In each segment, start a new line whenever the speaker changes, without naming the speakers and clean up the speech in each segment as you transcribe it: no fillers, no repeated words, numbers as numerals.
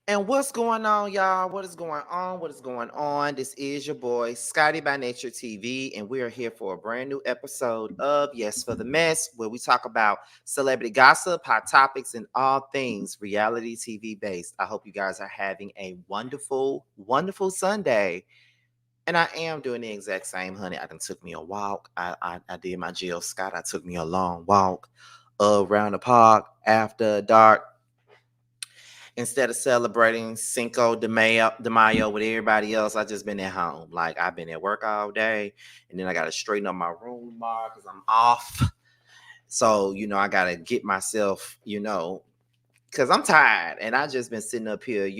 And what's going on, y'all? What is going on? What is going on? This is your boy, Scotty by Nature TV, and we are here for a brand new episode of Yes for the Mess, where we talk about celebrity gossip, hot topics, and all things reality TV based. I hope you guys are having a wonderful, wonderful Sunday. And I am doing the exact same, honey. I done took me a walk. I did my Jill Scott. I took me a long walk around the park after dark instead of celebrating Cinco de Mayo with everybody else. I just been at home. Like I've been at work all day, and then I got to straighten up my room tomorrow because I'm off. So I got to get myself, because I'm tired, and I just been sitting up here,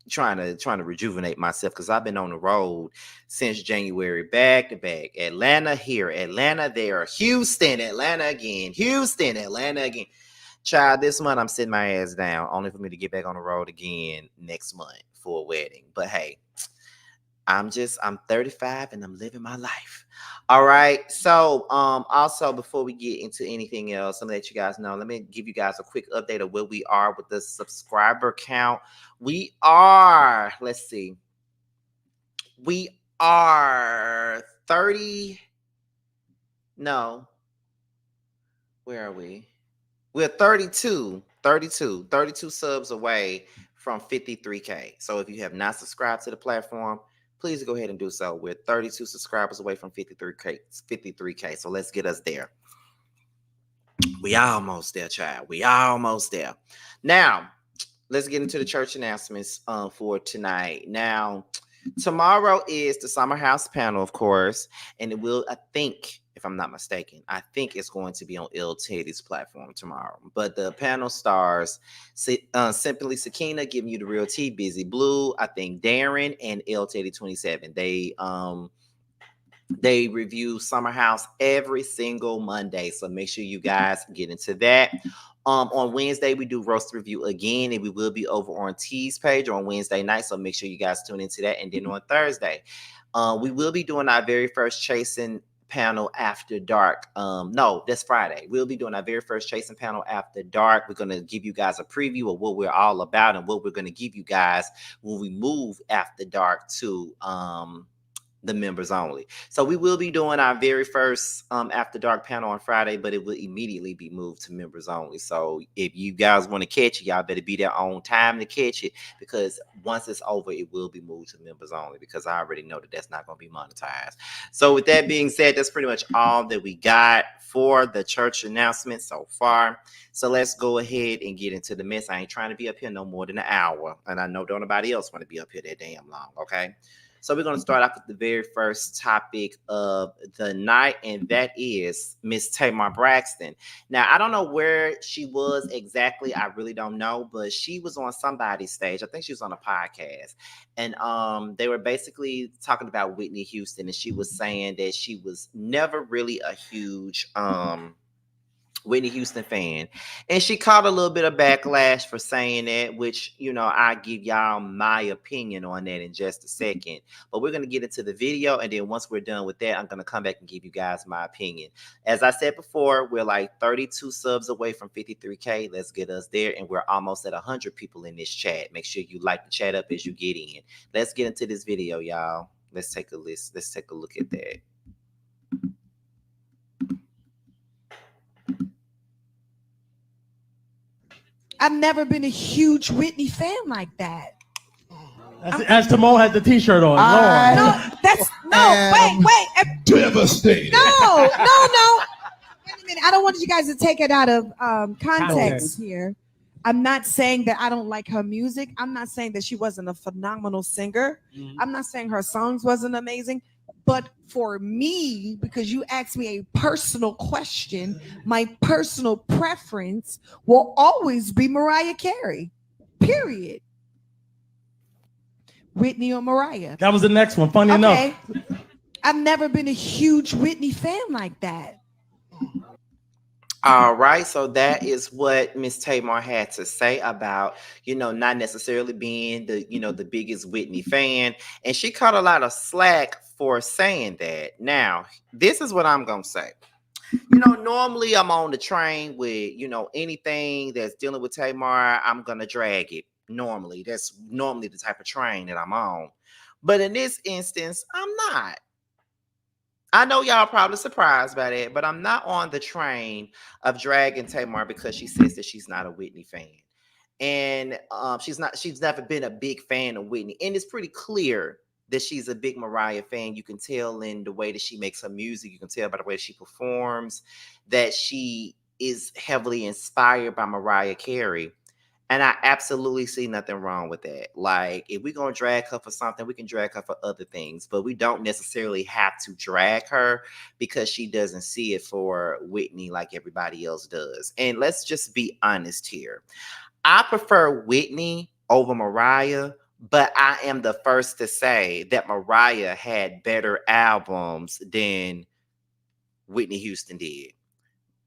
trying to rejuvenate myself because I've been on the road since January, back to back. Atlanta here, Atlanta there, Houston, Atlanta again, Houston, Atlanta again. Child, this month I'm sitting my ass down, only for me to get back on the road again next month for a wedding. But hey, I'm 35 and I'm living my life. All right. So also before we get into anything else, I'm gonna let you guys know. Let me give you guys a quick update of where we are with the subscriber count. We are, let's see, we are 30. No, where are we? We're 32 subs away from 53K. So if you have not subscribed to the platform, please go ahead and do so. We're 32 subscribers away from 53K. 53K. So let's get us there. We almost there, child. We almost there. Now, let's get into the church announcements for tonight. Now, tomorrow is the Summer House panel, of course, and it will, I think, if I'm not mistaken, I think it's going to be on Il Teddy's platform tomorrow. But the panel stars Simply Sukihana giving you the real tea, Busy Blue, I think Darren, and Il Teddy 27. They review Summer House every single Monday, so make sure you guys get into that. On Wednesday, we do roast review again, and we will be over on T's page on Wednesday night. So make sure you guys tune into that. And then on Thursday, we will be doing our very first chasing panel after dark. No, that's Friday. We'll be doing our very first chasing panel after dark. We're gonna give you guys a preview of what we're all about and what we're gonna give you guys when we move after dark to the members only. So we will be doing our very first after dark panel on Friday, but it will immediately be moved to members only. So if you guys want to catch it, y'all better be there on time to catch it, because once it's over, it will be moved to members only, because I already know that that's not going to be monetized. So with that being said, that's pretty much all that we got for the church announcement so far. So let's go ahead and get into the mess. I ain't trying to be up here no more than an hour, and I know don't nobody else want to be up here that damn long. Okay. So we're going to start off with the very first topic of the night, and that is Miss Tamar Braxton. Now, I don't know where she was exactly. I really don't know, but she was on somebody's stage. I think she was on a podcast, and they were basically talking about Whitney Houston, and she was saying that she was never really a huge Whitney Houston fan. And she caught a little bit of backlash for saying that, which, I give y'all my opinion on that in just a second. But we're going to get into the video. And then once we're done with that, I'm going to come back and give you guys my opinion. As I said before, we're like 32 subs away from 53K. Let's get us there. And we're almost at 100 people in this chat. Make sure you like the chat up as you get in. Let's get into this video, y'all. Let's take a look at that.
I've never been a huge Whitney fan like that.
As Timon had the T-shirt on.
Wait.
Devastated.
No. Wait a minute. I don't want you guys to take it out of context here. I'm not saying that I don't like her music. I'm not saying that she wasn't a phenomenal singer. Mm-hmm. I'm not saying her songs wasn't amazing. But for me, because you asked me a personal question, my personal preference will always be Mariah Carey. Period. Whitney or Mariah.
That was the next one. Funny enough.
I've never been a huge Whitney fan like that.
All right, so that is what Miss Tamar had to say about, not necessarily being the biggest Whitney fan. And she caught a lot of slack for saying that. Now, this is what I'm going to say. Normally I'm on the train with, anything that's dealing with Tamar, I'm going to drag it. normally. That's normally the type of train that I'm on. But in this instance, I'm not. I know y'all probably surprised by that, but I'm not on the train of dragging Tamar because she says that she's not a Whitney fan. And she's never been a big fan of Whitney. And it's pretty clear that she's a big Mariah fan. You can tell in the way that she makes her music. You can tell by the way she performs that she is heavily inspired by Mariah Carey. And I absolutely see nothing wrong with that. Like, if we're going to drag her for something, we can drag her for other things, but we don't necessarily have to drag her because she doesn't see it for Whitney like everybody else does. And let's just be honest here. I prefer Whitney over Mariah, but I am the first to say that Mariah had better albums than Whitney Houston did.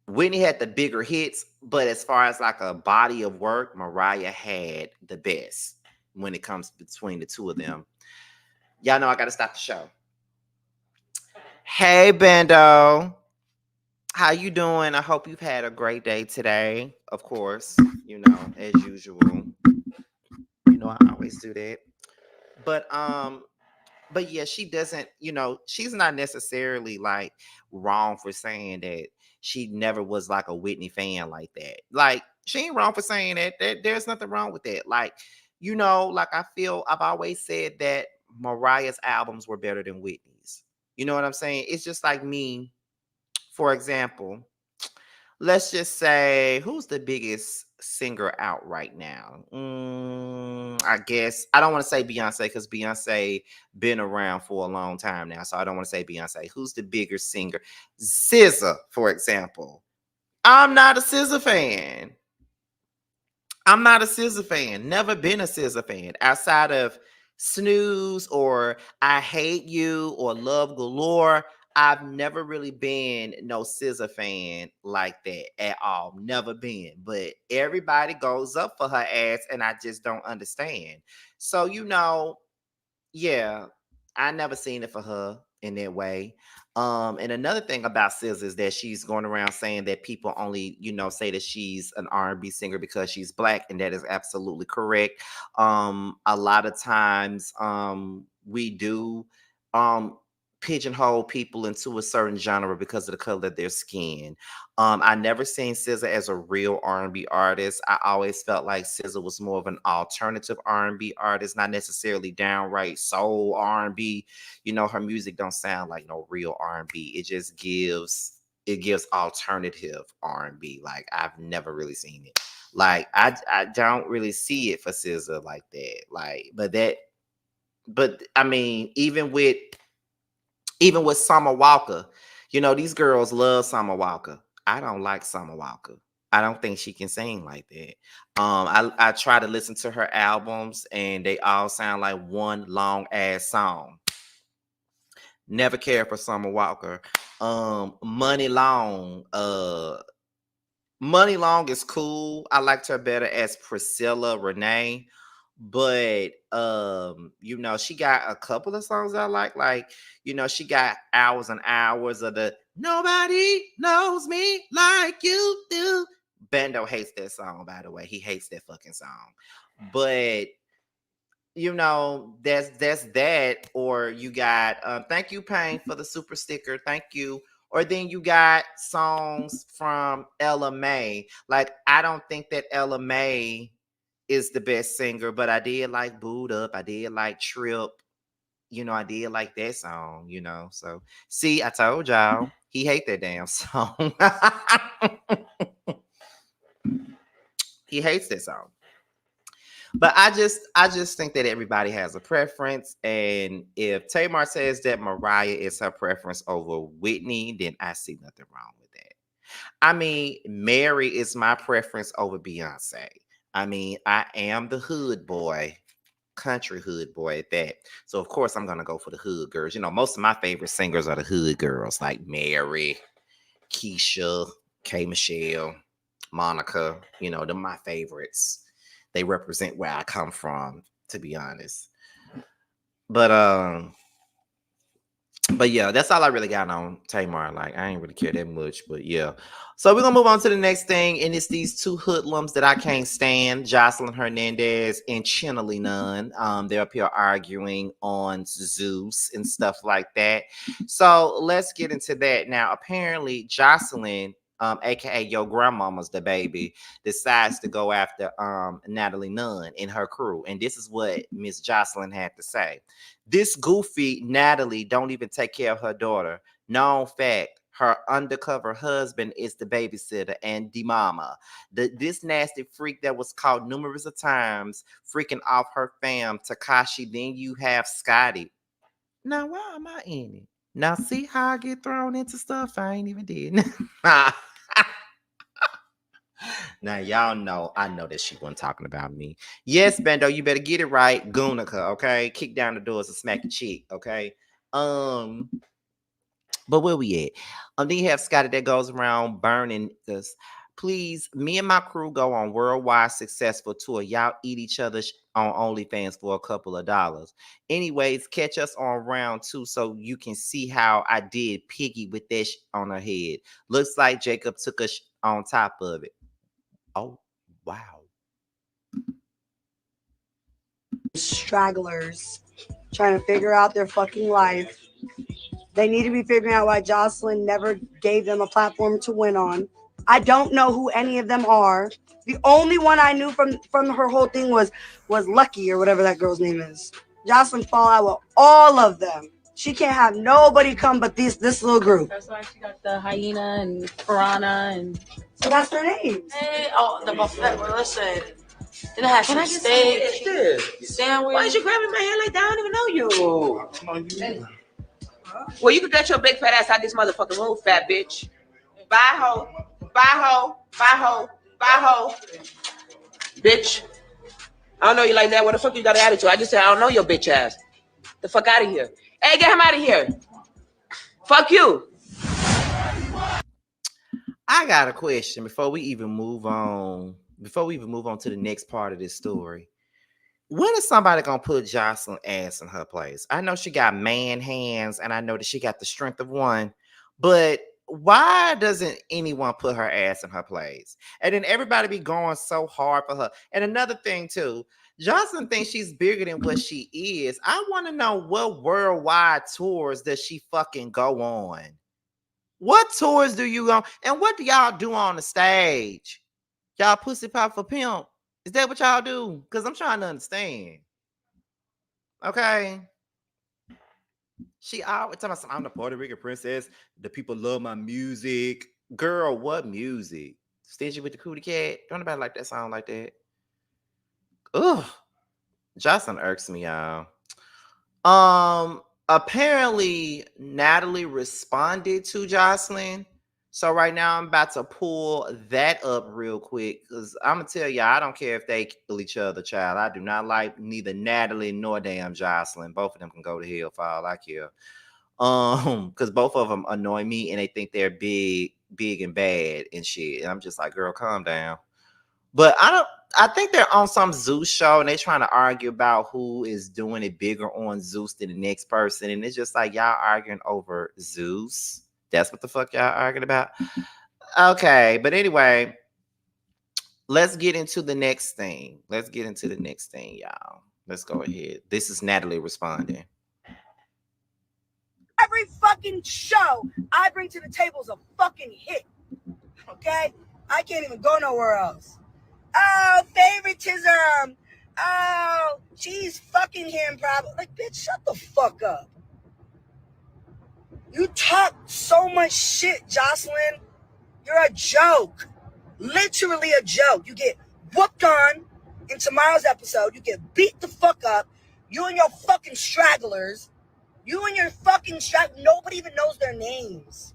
Whitney had the bigger hits, but as far as like a body of work, Mariah had the best when it comes between the two of them. Y'all know I got to stop the show. Hey, Bando. How you doing? I hope you've had a great day today. Of course, as usual. I always do that. But yeah, she doesn't, she's not necessarily like wrong for saying that she never was like a Whitney fan like that. Like, she ain't wrong for saying that. There's nothing wrong with that. Like, like I've always said that Mariah's albums were better than Whitney's. You know what I'm saying? It's just like me, for example. Let's just say, who's the biggest singer out right now? I guess I don't want to say Beyonce because Beyonce been around for a long time now, so I don't want to say Beyonce. Who's the bigger singer? SZA, for example. I'm not a SZA fan. Never been a SZA fan outside of Snooze or I Hate You or Love Galore. I've never really been no SZA fan like that at all. Never been. But everybody goes up for her ass, and I just don't understand. So, yeah, I never seen it for her in that way. And another thing about SZA is that she's going around saying that people only, say that she's an R&B singer because she's Black, and that is absolutely correct. A lot of times, we do pigeonhole people into a certain genre because of the color of their skin. I never seen SZA as a real R&B artist. I always felt like SZA was more of an alternative R&B artist, not necessarily downright soul R&B. Her music don't sound like no real R&B. It gives alternative R&B. Like, I've never really seen it. Like, I don't really see it for SZA like that. Like, but I mean, even with Summer Walker, these girls love Summer Walker. I don't like Summer Walker. I don't think she can sing like that. I try to listen to her albums, and they all sound like one long ass song. Never cared for Summer Walker. Money Long. Money Long is cool. I liked her better as Priscilla Renee. But she got a couple of songs I like, she got Hours and Hours of the Nobody Knows Me Like You Do. Bando hates that song, by the way. He hates that fucking song. But that's that. Or you got thank you, Payne, for the super sticker. Thank you. Or then you got songs from Ella Mai. Like, I don't think that Ella Mai is the best singer, but I did like Booed Up. I did like Trip. I did like that song, So, see, I told y'all, he hate that damn song. He hates that song. But I just think that everybody has a preference. And if Tamar says that Mariah is her preference over Whitney, then I see nothing wrong with that. I mean, Mary is my preference over Beyonce. I mean, I am the hood boy, country hood boy at that. So, of course, I'm going to go for the hood girls. Most of my favorite singers are the hood girls, like Mary, Keyshia, K. Michelle, Monica. They're my favorites. They represent where I come from, to be honest. But But yeah, that's all I really got on Tamar. Like, I ain't really care that much, but yeah. So we're gonna move on to the next thing, and it's these two hoodlums that I can't stand, Joseline Hernandez and Chinely Nunn. They're up here arguing on Zeus and stuff like that. So let's get into that. Now, apparently, Joseline, aka your grandmama's the baby, decides to go after Natalie Nunn and her crew. And this is what Miss Joseline had to say. This goofy Natalie don't even take care of her daughter. Known fact, her undercover husband is the babysitter and the mama. This nasty freak that was caught numerous of times freaking off her fam, Takashi. Then you have Scotty. Now, why am I in it? Now, see how I get thrown into stuff I ain't even did. Now, y'all know, I know that she wasn't talking about me. Yes, Bendo, you better get it right. Gunica, okay? Kick down the doors and smack your cheek, okay? But where we at? Then you have Scotty that goes around burning this. Please, me and my crew go on worldwide successful tour. Y'all eat each other on OnlyFans for a couple of dollars. Anyways, catch us on round 2 so you can see how I did Piggy with that on her head. Looks like Jacob took us on top of it. Oh, wow.
Stragglers trying to figure out their fucking life. They need to be figuring out why Joseline never gave them a platform to win on. I don't know who any of them are. The only one I knew from her whole thing was Lucky or whatever that girl's name is. Joseline fall out with all of them. She can't have nobody come but this little group.
That's why she got the hyena and piranha and.
So that's their names.
Hey, oh, the buffet. Well, listen. Then I had some steak. Sandwich.
Why is you grabbing my hand like that? I don't even know you. Well, you can get your big fat ass out this motherfucking room, fat bitch. Bye, ho. Bye, ho. Bye, ho. Bye, ho. Bitch. I don't know you like that. What the fuck you got an attitude? I just said I don't know your bitch ass. The fuck out of here. Hey, get him out of here. Fuck you.
I got a question before we even move on. Before we even move on to the next part of this story. When is somebody gonna put Joseline ass in her place? I know she got man hands, and I know that she got the strength of one, but why doesn't anyone put her ass in her place? And then everybody be going so hard for her. And another thing too, Joseline thinks she's bigger than what she is. I want to know what worldwide tours does she fucking go on? What tours do you go? And what do y'all do on the stage? Y'all pussy pop for pimp? Is that what y'all do? Because I'm trying to understand. Okay. She always talking about I'm the Puerto Rican princess. The people love my music. Girl, what music? Stingy with the cootie cat? Don't nobody like that sound like that. Ugh. Joseline irks me, y'all. Apparently Natalie responded to Joseline. So right now I'm about to pull that up real quick because I'm gonna tell y'all I don't care if they kill each other, child. I do not like neither Natalie nor damn Joseline. Both of them can go to hell for all I care. Because both of them annoy me and they think they're big and bad and shit. And I'm just like, girl, calm down. But I think they're on some Zeus show and they're trying to argue about who is doing it bigger on Zeus than the next person. And it's just like y'all arguing over Zeus. That's what the fuck y'all arguing about. Okay, but anyway, let's get into the next thing. Y'all. Let's go ahead. This is Natalie responding.
Every fucking show I bring to the table is a fucking hit. Okay? I can't even go nowhere else. Oh, favoritism. Oh, she's fucking him probably. Like, bitch, shut the fuck up. You talk so much shit, Joseline. You're a joke. Literally a joke. You get whooped on in tomorrow's episode. You get beat the fuck up. You and your fucking stragglers. Nobody even knows their names.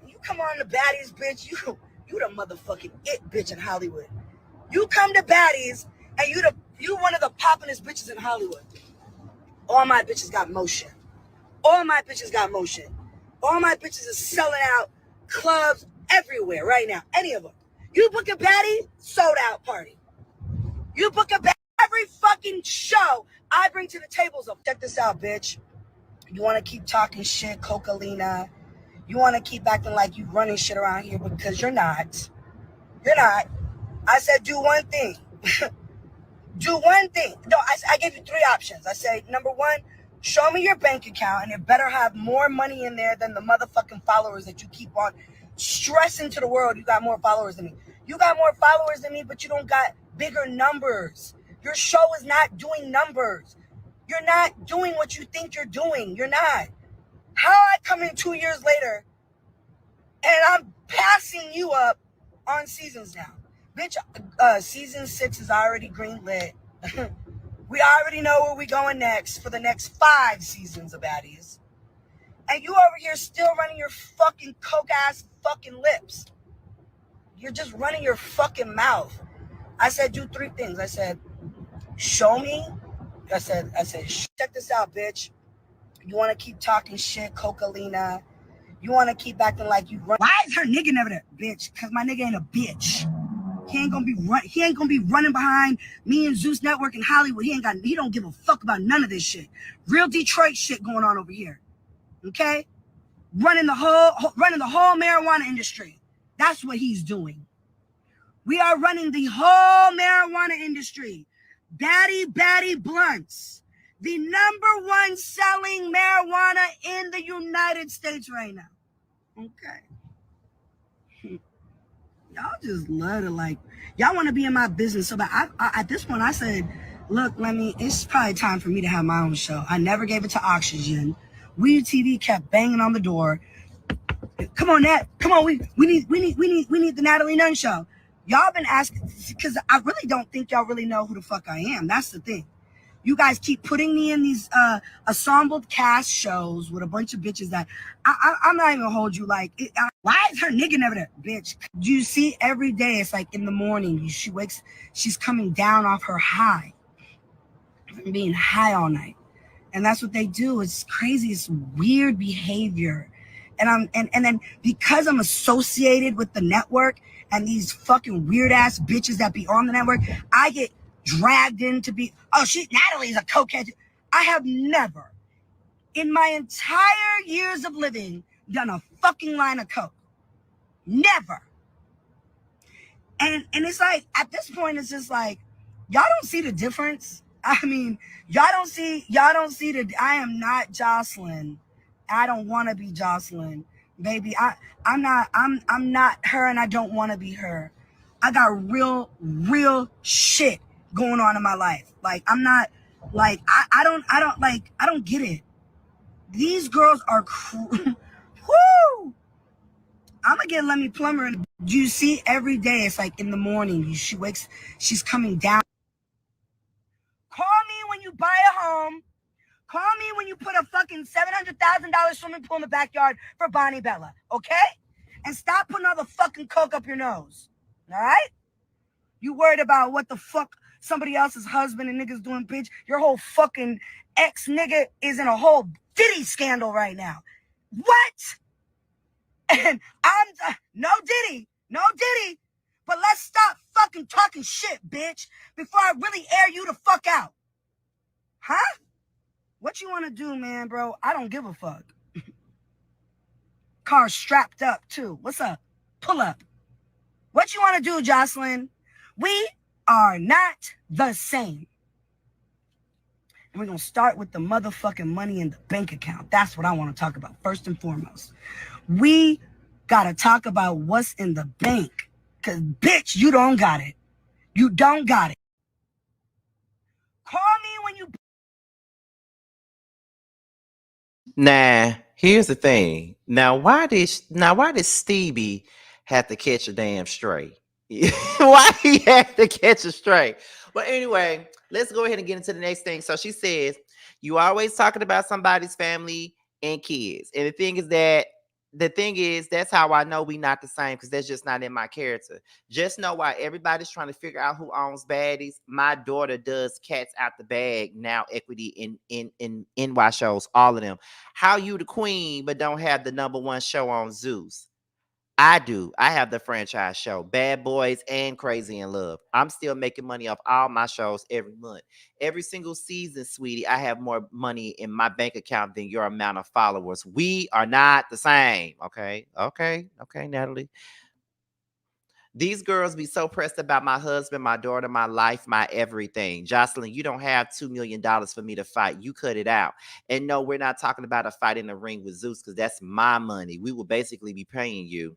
You come on the baddies, bitch. You the motherfucking it bitch in Hollywood. You come to baddies and you one of the poppinest bitches in Hollywood. All my bitches got motion. All my bitches is selling out clubs everywhere right now. Any of them. You book a baddie, sold out party. You book a baddie, every fucking show I bring to the table. So check this out, bitch. You want to keep talking shit, Cocalina. You want to keep acting like you running shit around here because you're not. You're not. I said, do one thing. Do one thing. No, I gave you 3 options. I say, number 1, show me your bank account, and it better have more money in there than the motherfucking followers that you keep on stressing to the world. You got more followers than me. You got more followers than me, but you don't got bigger numbers. Your show is not doing numbers. You're not doing what you think you're doing. You're not. How I come in 2 years later and I'm passing you up on seasons now. Bitch, season 6 is already greenlit. We already know where we going next for the next 5 seasons of Baddies. And you over here still running your fucking coke-ass fucking lips. You're just running your fucking mouth. I said, do 3 things. I said, show me. I said, check this out, bitch. You want to keep talking shit, Cocalina. You want to keep acting like you run. Why is her nigga never there? Bitch, because my nigga ain't a bitch. He ain't gonna be running behind me and Zeus Network in Hollywood. He don't give a fuck about none of this shit. Real Detroit shit going on over here. Okay? Running the whole marijuana industry. That's what he's doing. We are running the whole marijuana industry. Baddie blunts. The number 1 selling marijuana in the United States right now. Okay. Y'all just love to y'all want to be in my business. So but I at this point I said, look, it's probably time for me to have my own show. I never gave it to Oxygen. Weed TV kept banging on the door. Come on, Nat. Come on, we need the Natalie Nunn show. Y'all been asking, because I really don't think y'all really know who the fuck I am. That's the thing. You guys keep putting me in these assembled cast shows with a bunch of bitches that I'm not even gonna hold you why is her nigga never there? Bitch, you see every day, it's like in the morning, she wakes, she's coming down off her high, from being high all night. And that's what they do. It's crazy. It's weird behavior. And then because I'm associated with the network and these fucking weird ass bitches that be on the network, I get dragged in to be, Natalie's a cokehead. I have never, in my entire years of living, done a fucking line of coke. Never. And it's like, at this point, it's just like, y'all don't see the difference. I mean, y'all don't see I am not Joseline. I don't want to be Joseline. Baby, I'm not her, and I don't want to be her. I got real shit going on in my life. I'm not I don't get it. These girls are whoo. I'm gonna get Lemmy Plumber. And you see every day, it's like in the morning, she wakes, she's coming down. Call me when you buy a home. Call me when you put a fucking $700,000 swimming pool in the backyard for Bonnie Bella, okay? And stop putting all the fucking coke up your nose, all right? You worried about what the fuck somebody else's husband and niggas doing, bitch? Your whole fucking ex-nigga is in a whole Diddy scandal right now. What? And I'm, no Diddy. But let's stop fucking talking shit, bitch, before I really air you the fuck out. Huh? What you want to do, man, bro? I don't give a fuck. Car strapped up, too. What's up? Pull up. What you want to do, Joseline? We are not the same. And we're going to start with the motherfucking money in the bank account. That's what I want to talk about, first and foremost. We got to talk about what's in the bank. Because, bitch, you don't got it. You don't got it. Call me when you...
Nah, here's the thing. Now, why did Stevie have to catch a damn stray? Why he had to catch a stray? Well, anyway, let's go ahead and get into the next thing. So she says, you always talking about somebody's family and kids. And the thing is, that's how I know we not the same, because that's just not in my character. Just know why everybody's trying to figure out who owns baddies. My daughter does Cats Out the Bag, Now Equity in NY shows, all of them. How you the queen but don't have the #1 show on Zeus? I do. I have the franchise show, Bad Boys and Crazy in Love. I'm still making money off all my shows every month. Every single season, sweetie, I have more money in my bank account than your amount of followers. We are not the same. Okay. Okay, Natalie. These girls be so pressed about my husband, my daughter, my life, my everything. Joseline, you don't have $2 million for me to fight. You cut it out. And no, we're not talking about a fight in the ring with Zeus because that's my money. We will basically be paying you.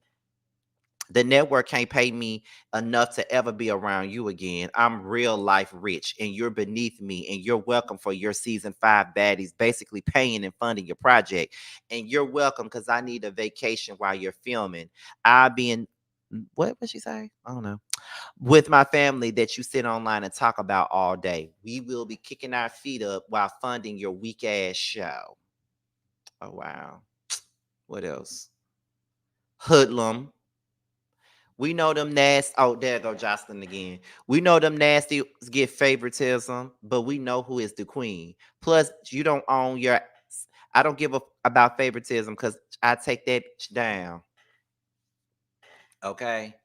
The network can't pay me enough to ever be around you again. I'm real life rich and you're beneath me and you're welcome for your season 5 baddies, basically paying and funding your project. And you're welcome because I need a vacation while you're filming. I'll be in, what she say? I don't know. With my family that you sit online and talk about all day. We will be kicking our feet up while funding your weak ass show. Oh, wow. What else? Hoodlum. We know them nasty. Oh, there go Joseline again. We know them nasty get favoritism, but we know who is the queen. Plus, you don't own your. I don't give a about favoritism because I take that down. Okay.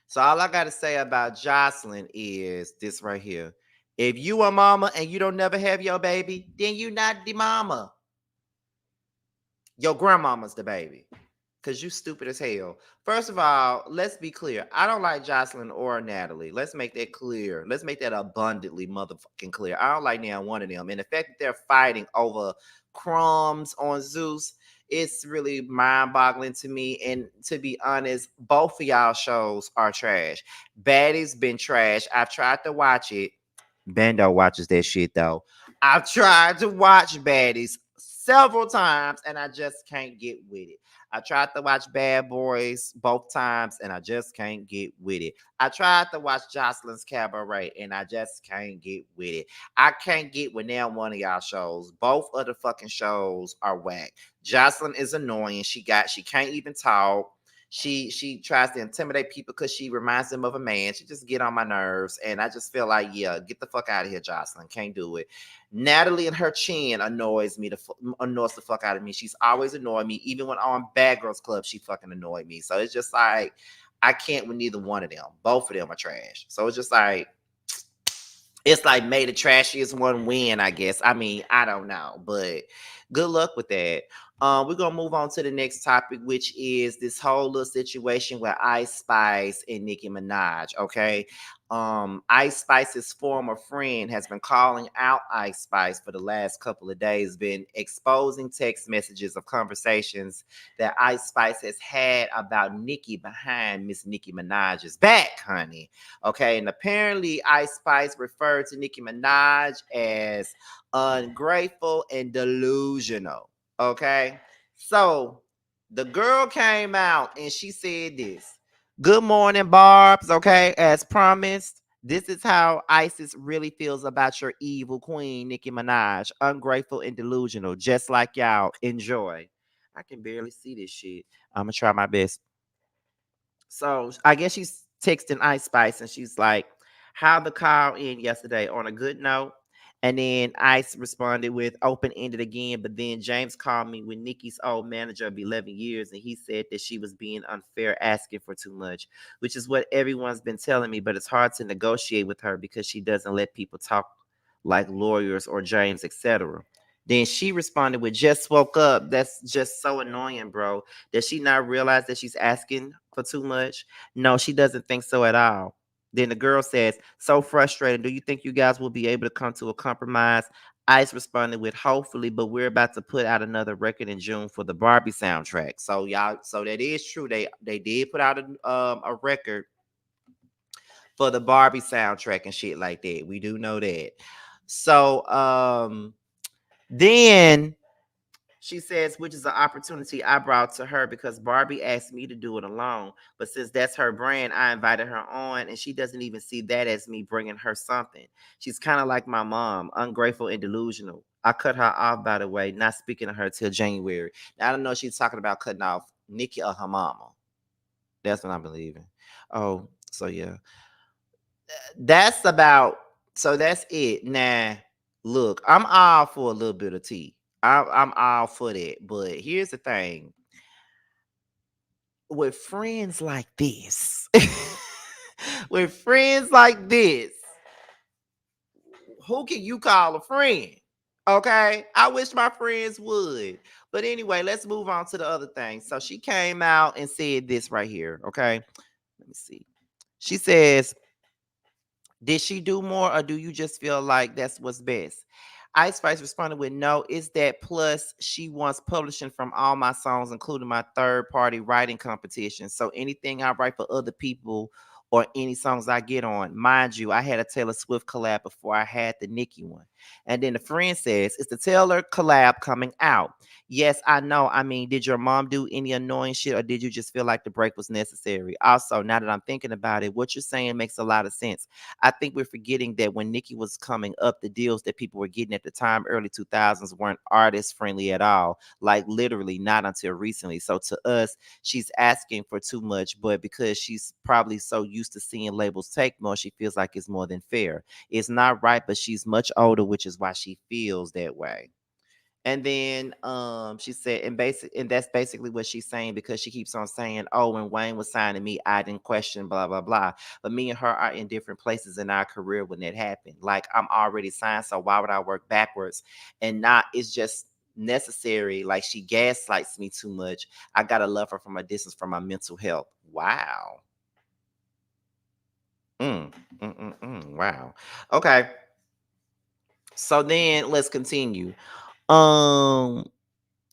So all I gotta say about Joseline is this right here. If you a mama and you don't never have your baby, then you not the mama. Your grandmama's the baby. Because you stupid as hell. First of all, let's be clear. I don't like Joseline or Natalie. Let's make that clear. Let's make that abundantly motherfucking clear. I don't like neither one of them. And the fact that they're fighting over crumbs on Zeus, it's really mind-boggling to me. And to be honest, both of y'all shows are trash. Baddie's been trash. I've tried to watch it. Bando watches that shit though. I've tried to watch Baddies several times and I just can't get with it. I tried to watch Bad Boys both times and I just can't get with it. I tried to watch Joseline's Cabaret and I just can't get with it. I can't get with now one of y'all shows. Both of the fucking shows are whack. Joseline is annoying. She can't even talk. She tries to intimidate people because she reminds them of a man. She just get on my nerves, and I just feel like, yeah, get the fuck out of here, Joseline. Can't do it. Natalie and her chin annoys the fuck out of me. She's always annoyed me, even when on Bad Girls Club, she fucking annoyed me. So it's just like I can't with neither one of them. Both of them are trash. So it's just like may the trashiest one win, I guess. I mean, I don't know, but good luck with that. We're gonna move on to the next topic, which is this whole little situation with Ice Spice and Nicki Minaj. Okay. Ice Spice's former friend has been calling out Ice Spice for the last couple of days, been exposing text messages of conversations that Ice Spice has had about Nicki behind Miss Nicki Minaj's back, honey. Okay, and apparently Ice Spice referred to Nicki Minaj as ungrateful and delusional. Okay, so the girl came out and she said this. Good morning, Barbs. Okay, as promised, this is how Isis really feels about your evil queen, Nicki Minaj. Ungrateful and delusional, just like y'all. Enjoy. I can barely see this shit. I'm gonna try my best. So I guess she's texting Ice Spice and she's like, how the call in yesterday on a good note. And then Ice responded with open ended again. But then James called me with Nikki's old manager of 11 years. And he said that she was being unfair, asking for too much, which is what everyone's been telling me. But it's hard to negotiate with her because she doesn't let people talk like lawyers or James, etc. Then she responded with just woke up. That's just so annoying, bro. Does she not realize that she's asking for too much? No, she doesn't think so at all. Then the girl says, so frustrated. Do you think you guys will be able to come to a compromise? Ice responded with hopefully, but we're about to put out another record in June for the Barbie soundtrack. So y'all, so that is true. They did put out a record for the Barbie soundtrack and shit like that. We do know that. So then she says, which is an opportunity I brought to her because Barbie asked me to do it alone. But since that's her brand, I invited her on, and she doesn't even see that as me bringing her something. She's kind of like my mom, ungrateful and delusional. I cut her off, by the way, not speaking to her till January. Now, I don't know if she's talking about cutting off Nicki or her mama. That's what I'm believing. Oh, so yeah. That's about, so that's it. Now, look, I'm all for a little bit of tea. I'm all for that. But here's the thing. with friends like this, with friends like this, who can you call a friend? Okay, I wish my friends would. But anyway, let's move on to the other thing. So she came out and said this right here. Okay, let me see. She says, did she do more or do you just feel like that's what's best? Ice Spice responded with no, it's that plus she wants publishing from all my songs, including my third party writing competition. So anything I write for other people or any songs I get on, mind you, I had a Taylor Swift collab before I had the Nicki one. And then the friend says, it's the Taylor collab coming out. Yes, I know. I mean, did your mom do any annoying shit or did you just feel like the break was necessary? Also, now that I'm thinking about it, what you're saying makes a lot of sense. I think we're forgetting that when Nicki was coming up, the deals that people were getting at the time, early 2000s, weren't artist friendly at all. Like literally not until recently. So to us, she's asking for too much, but because she's probably so used to seeing labels take more, she feels like it's more than fair. It's not right, but she's much older, which is why she feels that way. And then she said, and that's basically what she's saying because she keeps on saying, oh, when Wayne was signing me, I didn't question blah, blah, blah. But me and her are in different places in our career when that happened. Like I'm already signed, so why would I work backwards? And not, it's just necessary. Like she gaslights me too much. I gotta love her from a distance for my mental health. Wow. Wow. Okay. So then let's continue. Um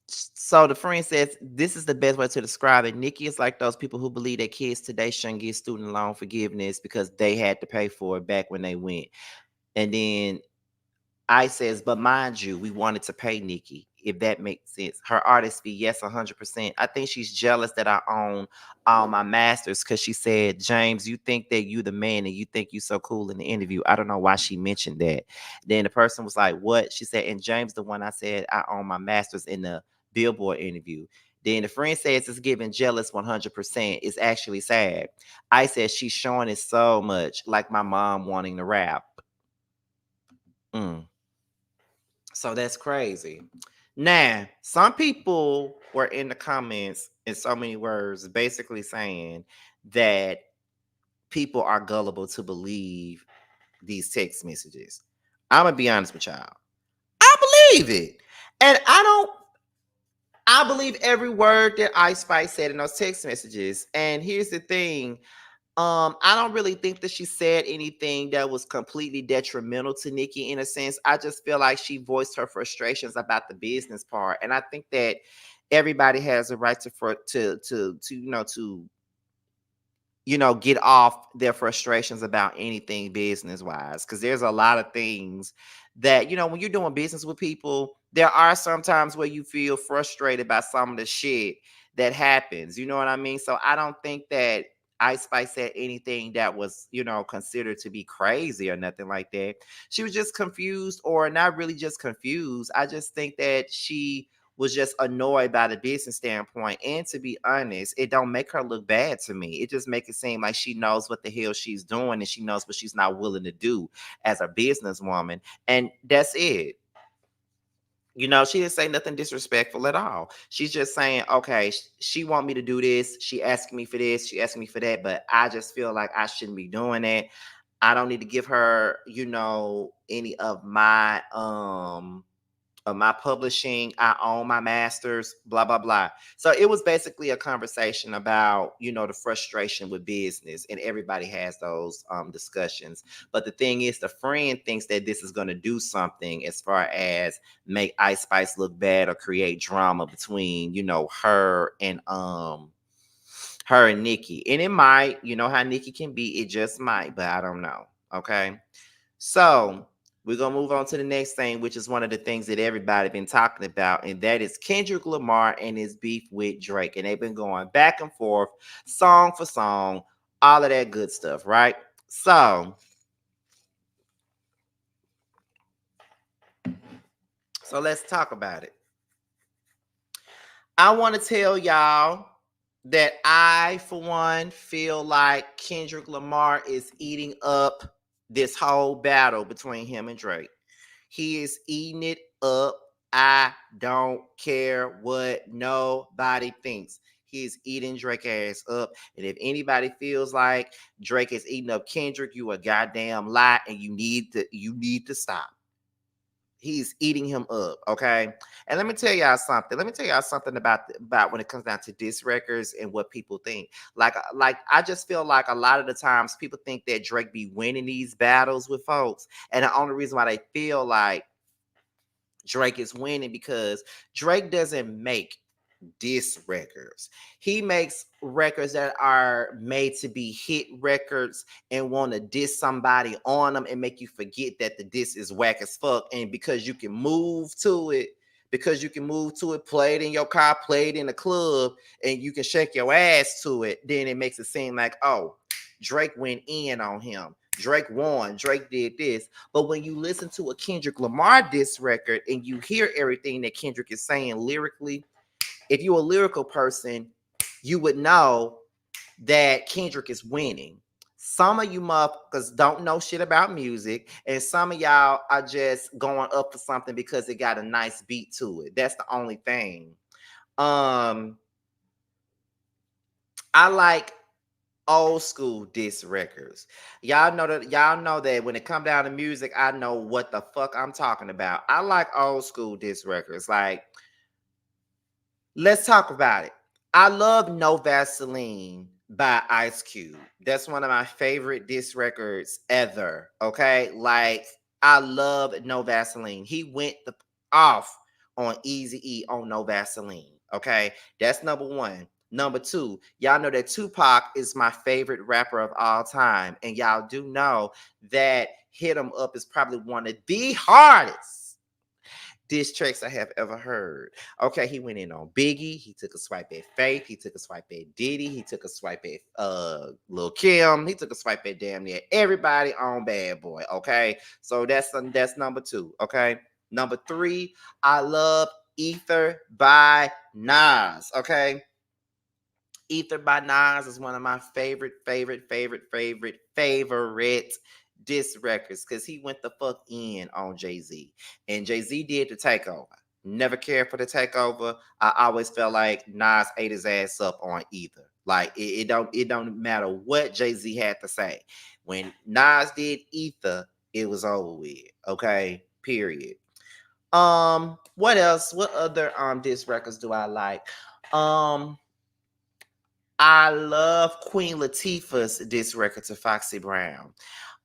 So the friend says this is the best way to describe it. Nikki is like those people who believe that kids today shouldn't get student loan forgiveness because they had to pay for it back when they went. And then I says, but mind you, we wanted to pay Nikki, if that makes sense. Her artist fee, yes, 100%. I think she's jealous that I own all my masters because she said, James, you think that you the man and you think you so cool in the interview. I don't know why she mentioned that. Then the person was like, what? She said, and James, the one I said I own my masters in the Billboard interview. Then the friend says it's giving jealous 100%. It's actually sad. I said she's showing it so much, like my mom wanting to rap. Mm. So that's crazy. Now, some people were in the comments in so many words, basically saying that people are gullible to believe these text messages. I'm gonna be honest with y'all. I believe it. And I believe every word that Ice Spice said in those text messages. And here's the thing. I don't really think that she said anything that was completely detrimental to Nikki in a sense. I just feel like she voiced her frustrations about the business part. And I think that everybody has a right to get off their frustrations about anything business wise. Cause there's a lot of things that, when you're doing business with people, there are some times where you feel frustrated by some of the shit that happens. You know what I mean? So I don't think that Ice Spice said anything that was, considered to be crazy or nothing like that. She was just confused, or not really just confused. I just think that she was just annoyed by the business standpoint. And to be honest, it don't make her look bad to me. It just makes it seem like she knows what the hell she's doing and she knows what she's not willing to do as a businesswoman. And that's it. She didn't say nothing disrespectful at all. She's just saying, okay, she want me to do this. She asking me for this. She asking me for that. But I just feel like I shouldn't be doing that. I don't need to give her, any of my publishing. I own my masters, blah, blah, blah. So it was basically a conversation about, the frustration with business, and everybody has those discussions. But the thing is, the friend thinks that this is going to do something as far as make Ice Spice look bad or create drama between, her and Nikki. And it might, how Nikki can be, it just might, but I don't know. Okay. So we're going to move on to the next thing, which is one of the things that everybody been talking about, and that is Kendrick Lamar and his beef with Drake. And they've been going back and forth, song for song, all of that good stuff, right? So let's talk about it. I want to tell y'all that I, for one, feel like Kendrick Lamar is eating up this whole battle between him and Drake. He is eating it up. I don't care what nobody thinks. He is eating Drake ass up. And if anybody feels like Drake is eating up Kendrick, you a goddamn lie, and you need to stop. He's eating him up, okay? And let me tell y'all something. Let me tell y'all something about when it comes down to diss records and what people think. Like I just feel like a lot of the times people think that Drake be winning these battles with folks, and the only reason why they feel like Drake is winning because Drake doesn't make diss records. He makes records that are made to be hit records and want to diss somebody on them and make you forget that the diss is whack as fuck. And because you can move to it, play it in your car, play it in the club, and you can shake your ass to it, then it makes it seem like, oh, Drake went in on him. Drake won. Drake did this. But when you listen to a Kendrick Lamar diss record and you hear everything that Kendrick is saying lyrically, if you're a lyrical person, you would know that Kendrick is winning. Some of you motherfuckers don't know shit about music, and some of y'all are just going up for something because it got a nice beat to it. That's the only thing. I like old school diss records. Y'all know that when it come down to music, I know what the fuck I'm talking about. I like old school diss records. Like, let's talk about it. I love No Vaseline by Ice Cube. That's one of my favorite diss records ever. Okay, like I love No Vaseline. He went off on Eazy-E on No Vaseline. Okay, that's number one. Number two, y'all know that Tupac is my favorite rapper of all time, and y'all do know that Hit 'Em Up is probably one of the hardest diss tracks I have ever heard. Okay, he went in on Biggie. He took a swipe at Faith. He took a swipe at Diddy. He took a swipe at Lil Kim. He took a swipe at damn near everybody on Bad Boy. Okay, so that's number two. Okay, number three, I love Ether by Nas. Okay, Ether by Nas is one of my favorite diss records because he went the fuck in on Jay-Z. And Jay-Z did the takeover. Never cared for the takeover. I always felt like Nas ate his ass up on Ether. Like it don't matter what Jay-Z had to say. When Nas did Ether, it was over with. Okay, period. What else? What other diss records do I like? I love Queen Latifah's diss record to Foxy Brown.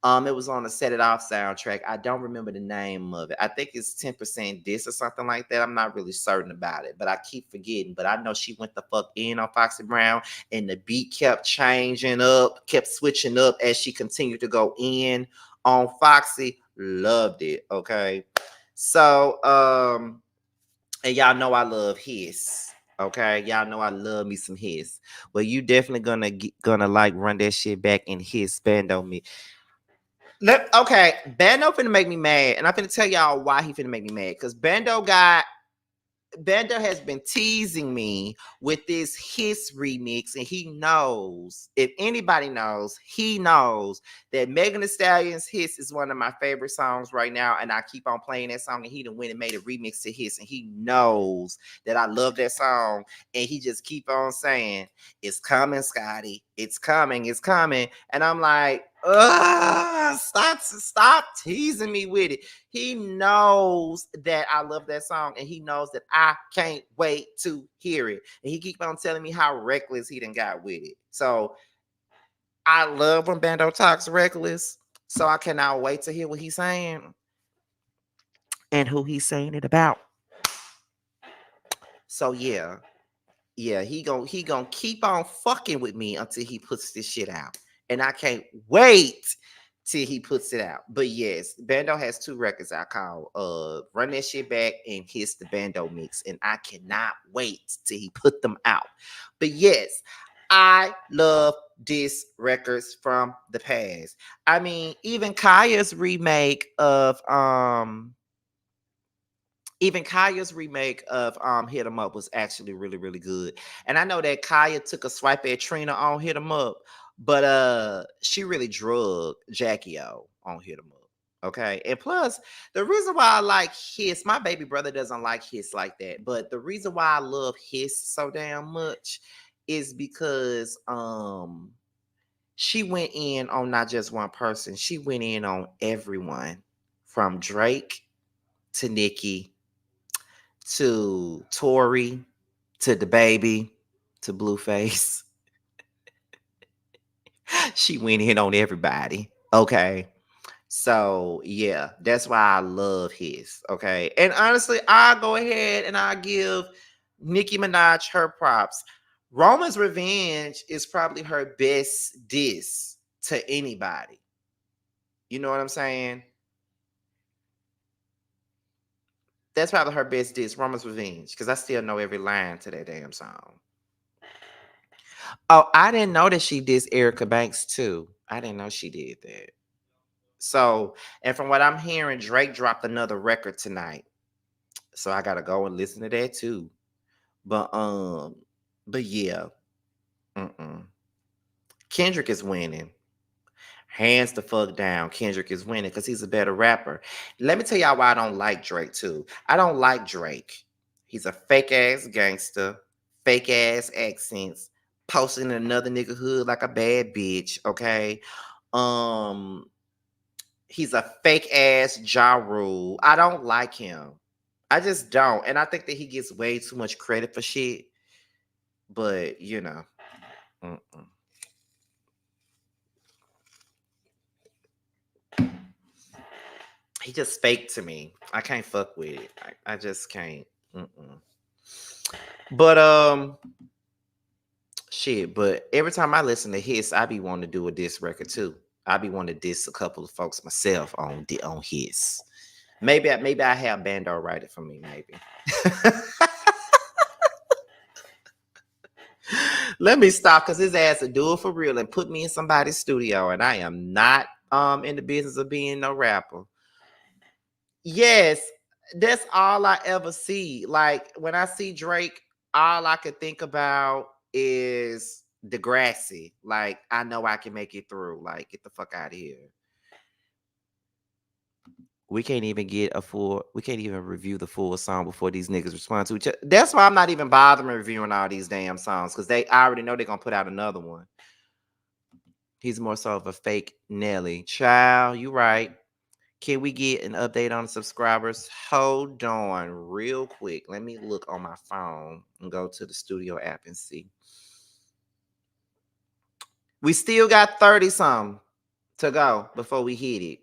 It was on the Set It Off soundtrack. I don't remember the name of it. I think it's 10% Diss or something like that. I'm not really certain about it, but I keep forgetting. But I know she went the fuck in on Foxy Brown, and the beat kept changing up, kept switching up as she continued to go in on Foxy. Loved it. Okay. So, and y'all know I love Hiss. Okay, y'all know I love me some Hiss. Well, you definitely gonna like run that shit back and Hiss band on me. Okay, Bando finna make me mad, and I'm finna tell y'all why he finna make me mad. Because Bando has been teasing me with this Hiss remix, and he knows, if anybody knows, he knows that Megan Thee Stallion's Hiss is one of my favorite songs right now, and I keep on playing that song, and he done went and made a remix to Hiss, and he knows that I love that song, and he just keep on saying, it's coming, Scotty, it's coming, and I'm like, stop teasing me with it. He knows that I love that song, and he knows that I can't wait to hear it. And he keep on telling me how reckless he done got with it. So I love when Bando talks reckless. So I cannot wait to hear what he's saying and who he's saying it about. So yeah, he gonna keep on fucking with me until he puts this shit out. And I can't wait till he puts it out. But yes, Bando has 2 records I call Run That Shit Back and Hiss the Bando Mix. And I cannot wait till he put them out. But yes, I love diss records from the past. I mean, even Kaya's remake of Hit 'Em Up was actually really, really good. And I know that Kaya took a swipe at Trina on Hit 'Em Up, but she really drugged Jackie O on Hit 'Em Up. Okay. And plus, the reason why I like Hiss, my baby brother doesn't like Hiss like that, but the reason why I love Hiss so damn much is because she went in on not just one person, she went in on everyone from Drake to Nicki to Tory to the baby to Blueface. She went in on everybody. Okay. So yeah, that's why I love his. Okay. And honestly, I'll go ahead and I'll give Nicki Minaj her props. Roman's Revenge is probably her best diss to anybody. You know what I'm saying? That's probably her best diss, Roman's Revenge, because I still know every line to that damn song. Oh, I didn't know that she did Erica Banks too. I didn't know she did that. So, and from what I'm hearing, Drake dropped another record tonight. So I gotta go and listen to that too. But yeah. Kendrick is winning. Hands the fuck down. Kendrick is winning because he's a better rapper. Let me tell y'all why I don't like Drake too. I don't like Drake. He's a fake ass gangster, fake ass accents, posting in another nigga hood like a bad bitch. Okay. Um, he's a fake ass Ja Rule. I don't like him. I just don't. And I think that he gets way too much credit for shit. But you know. Mm-mm. He just fake to me. I can't fuck with it. I just can't. Mm-mm. But shit. But every time I listen to his, I be wanting to do a diss record too. I be wanting to diss a couple of folks myself on his. Maybe I have Bando write it for me. Maybe. Let me stop because his ass will do it for real and put me in somebody's studio, and I am not in the business of being no rapper. Yes, that's all I ever see. Like when I see Drake, all I can think about is Degrassi. Like I know I can make it through. Like get the fuck out of here. We can't even we can't even review the full song before these niggas respond to each other. That's why I'm not even bothering reviewing all these damn songs because I already know they're gonna put out another one. He's more so of a fake Nelly. Child, you right. Can we get an update on the subscribers? Hold on real quick. Let me look on my phone and go to the studio app and see. We still got 30 some to go before we hit it.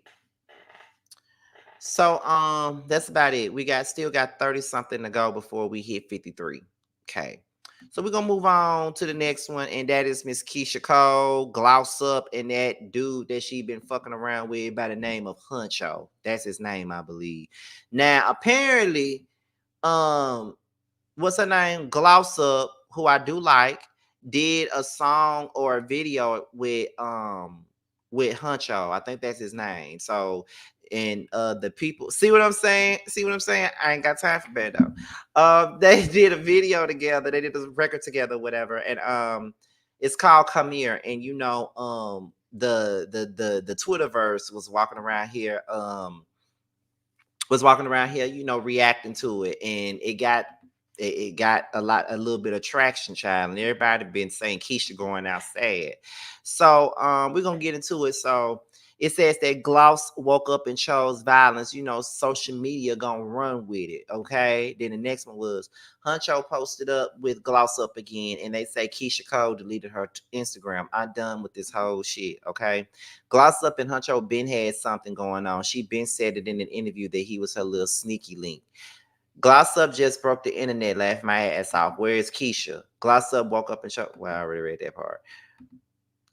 So that's about it. We still got 30 something to go before we hit 53. Okay. So we're gonna move on to the next one, and that is Miss Keyshia Cole, Gloss Up, and that dude that she been fucking around with by the name of Huncho. That's his name, I believe. Now, apparently, what's her name? Gloss Up, who I do like, did a song or a video with Huncho. I think that's his name. So and the people see what I'm saying? I ain't got time for Bando. They did a video together, they did a record together, whatever, and it's called Come Here. And you know, the Twitterverse was walking around here, you know, reacting to it, and it got a little bit of traction, child, and everybody been saying Keyshia going out sad. So we're gonna get into it. So it says that Gloss woke up and chose violence. You know, social media gonna run with it. Okay. Then the next one was Huncho posted up with Gloss Up again, and they say Keyshia Cole deleted her Instagram. I'm done with this whole shit. Okay. Gloss Up and Huncho been had something going on. She been said it in an interview that he was her little sneaky link. Gloss Up just broke the internet, laughed my ass off. Where is Keyshia? Gloss Up woke up and showed. Well, I already read that part.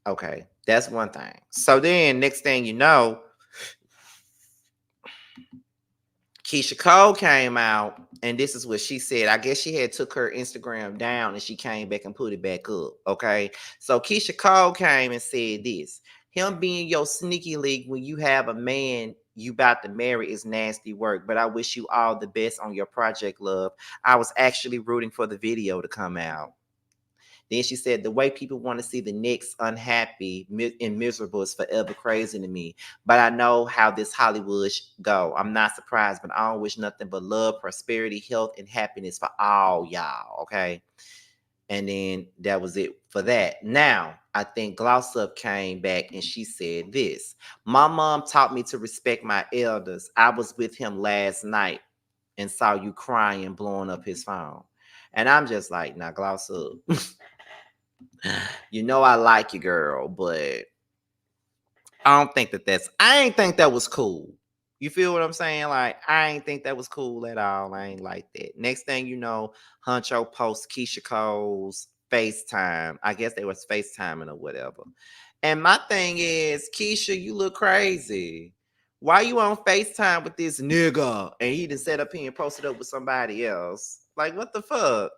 Okay, that's one thing. So then, next thing you know, Keyshia Cole came out, and this is what she said. I guess she had took her Instagram down, and she came back and put it back up. Okay, so Keyshia Cole came and said this: him being your sneaky link when you have a man you about to marry is nasty work, but I wish you all the best on your project, love. I was actually rooting for the video to come out. Then she said, the way people want to see the Knicks unhappy and miserable is forever crazy to me. But I know how this Hollywood go. I'm not surprised, but I don't wish nothing but love, prosperity, health, and happiness for all y'all, okay? And then that was it for that. Now, I think Gloss Up came back and she said this. My mom taught me to respect my elders. I was with him last night and saw you crying, blowing up his phone. And I'm just like, now, Gloss Up. You know I like you, girl, but I ain't think that was cool. You feel what I'm saying? Like, I ain't think that was cool at all. I ain't like that. Next thing you know, Huncho posts Keyshia Cole's FaceTime. I guess they was FaceTiming or whatever. And my thing is, Keyshia, you look crazy. Why you on FaceTime with this nigga? And he done set up here and posted up with somebody else. Like, what the fuck?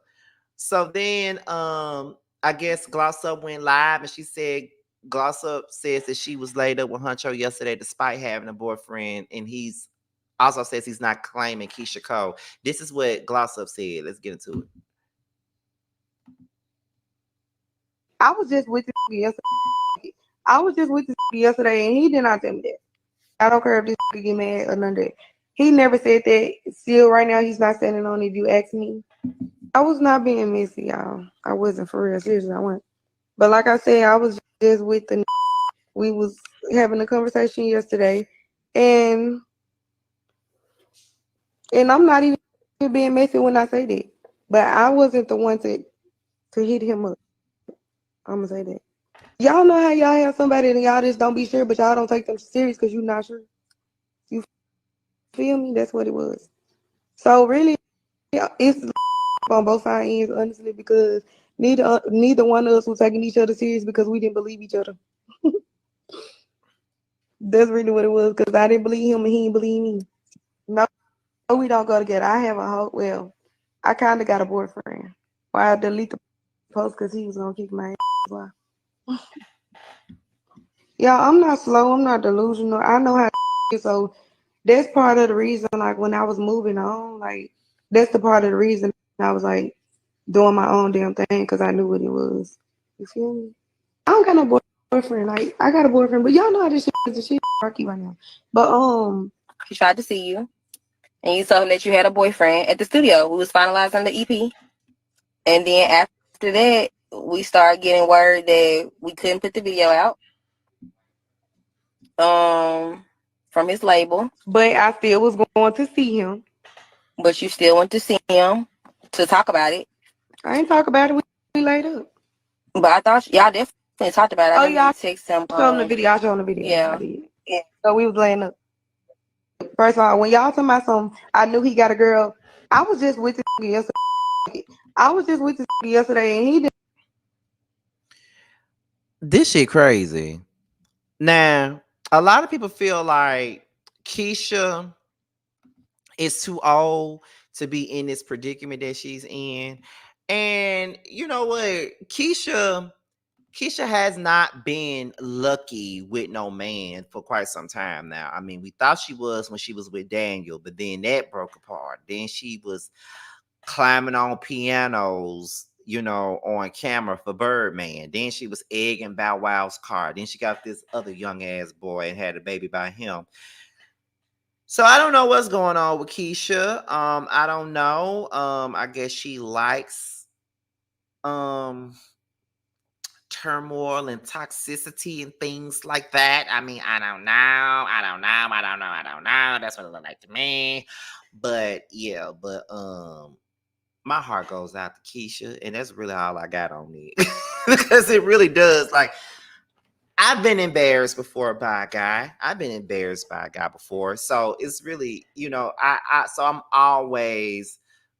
So then I guess Gloss Up went live and she said Gloss Up says that she was laid up with Huncho yesterday despite having a boyfriend, and he's also says he's not claiming Keyshia Cole. This is what Gloss Up said. Let's get into it.
I was just with this yesterday. And he did not tell me that. I don't care if this get mad or none of that. He never said that. Still, right now, he's not standing on it. If you ask me, I was not being messy, y'all. I wasn't, for real. Seriously, I wasn't. But like I said, I was just with the. We was having a conversation yesterday, and I'm not even being messy when I say that. But I wasn't the one to hit him up. I'm gonna say that. Y'all know how y'all have somebody and y'all just don't be sure, but y'all don't take them serious because you're not sure. You feel me? That's what it was. So really, it's on both sides ends, honestly, because neither one of us was taking each other serious because we didn't believe each other. That's really what it was, because I didn't believe him and he didn't believe me. No, we don't go together. I have a whole, well, I kind of got a boyfriend. Well, I delete the post because he was going to kick my ass. Why? Yeah, I'm not slow. I'm not delusional. I know how to, so that's part of the reason, like, when I was moving on, like, that's the part of the reason I was, like, doing my own damn thing, because I knew what it was. You feel me? I don't got no boyfriend. Like, I got a boyfriend, but y'all know how this shit is. This shit rocky right now. But
he tried to see you, and you told him that you had a boyfriend at the studio who was finalizing the EP. And then after that, we started getting word that we couldn't put the video out from his label.
But I still was going to see him.
But you still went to see him to talk about it.
I ain't talk about it. We laid up.
But I thought y'all definitely talked about it.
Oh,
I
yeah.
text him.
Show him the video. I showed him the video.
Yeah.
I did. Yeah. So we was laying up. First of all, when y'all talking about something, I knew he got a girl. I was just with this yesterday. And he did.
This shit crazy. Now, a lot of people feel like Keyshia is too old to be in this predicament that she's in. And you know what? Keyshia has not been lucky with no man for quite some time now. I mean, we thought she was when she was with Daniel, but then that broke apart. Then she was climbing on pianos, you know, on camera for Birdman. Then she was egging Bow Wow's car. Then she got this other young ass boy and had a baby by him. So I don't know what's going on with Keyshia. I don't know. I guess she likes turmoil and toxicity and things like that. I mean, I don't know. That's what it looked like to me. But yeah, my heart goes out to Keyshia, and that's really all I got on it. Because it really does. Like, I've been embarrassed before by a guy. Before. So it's really, you know, so I'm always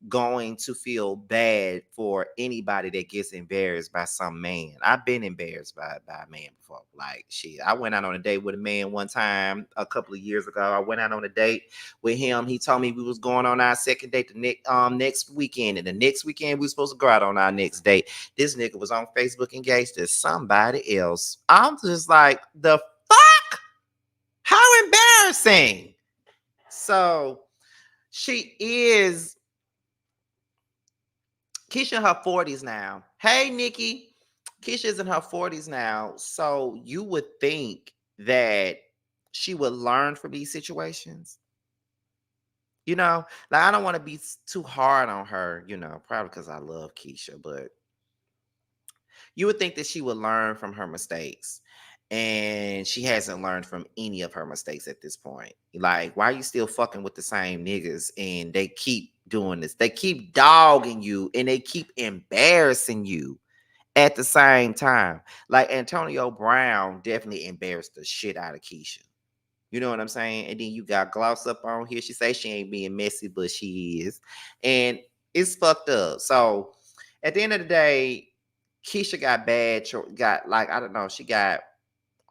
going to feel bad for anybody that gets embarrassed by some man. I've been embarrassed by a man before. Like, shit, I went out on a date with a man one time a couple of years ago. I went out on a date with him. He told me we was going on our second date the next weekend, and the next weekend we were supposed to go out on our next date. This nigga was on Facebook engaged to somebody else. I'm just like, the fuck? How embarrassing. So Keyshia in her 40s now. Hey, Nicki. Keyshia's in her 40s now. So you would think that she would learn from these situations. You know, like, I don't want to be too hard on her, you know, probably because I love Keyshia, but You would think that she would learn from her mistakes. And she hasn't learned from any of her mistakes at this point. Like, why are you still fucking with the same niggas? And they keep doing this. They keep dogging you and they keep embarrassing you at the same time. Like Antonio Brown definitely embarrassed the shit out of Keyshia. You know what I'm saying? And then you got Gloss up on here. She say she ain't being messy, but she is. And it's fucked up. So at the end of the day, Keyshia got I don't know, she got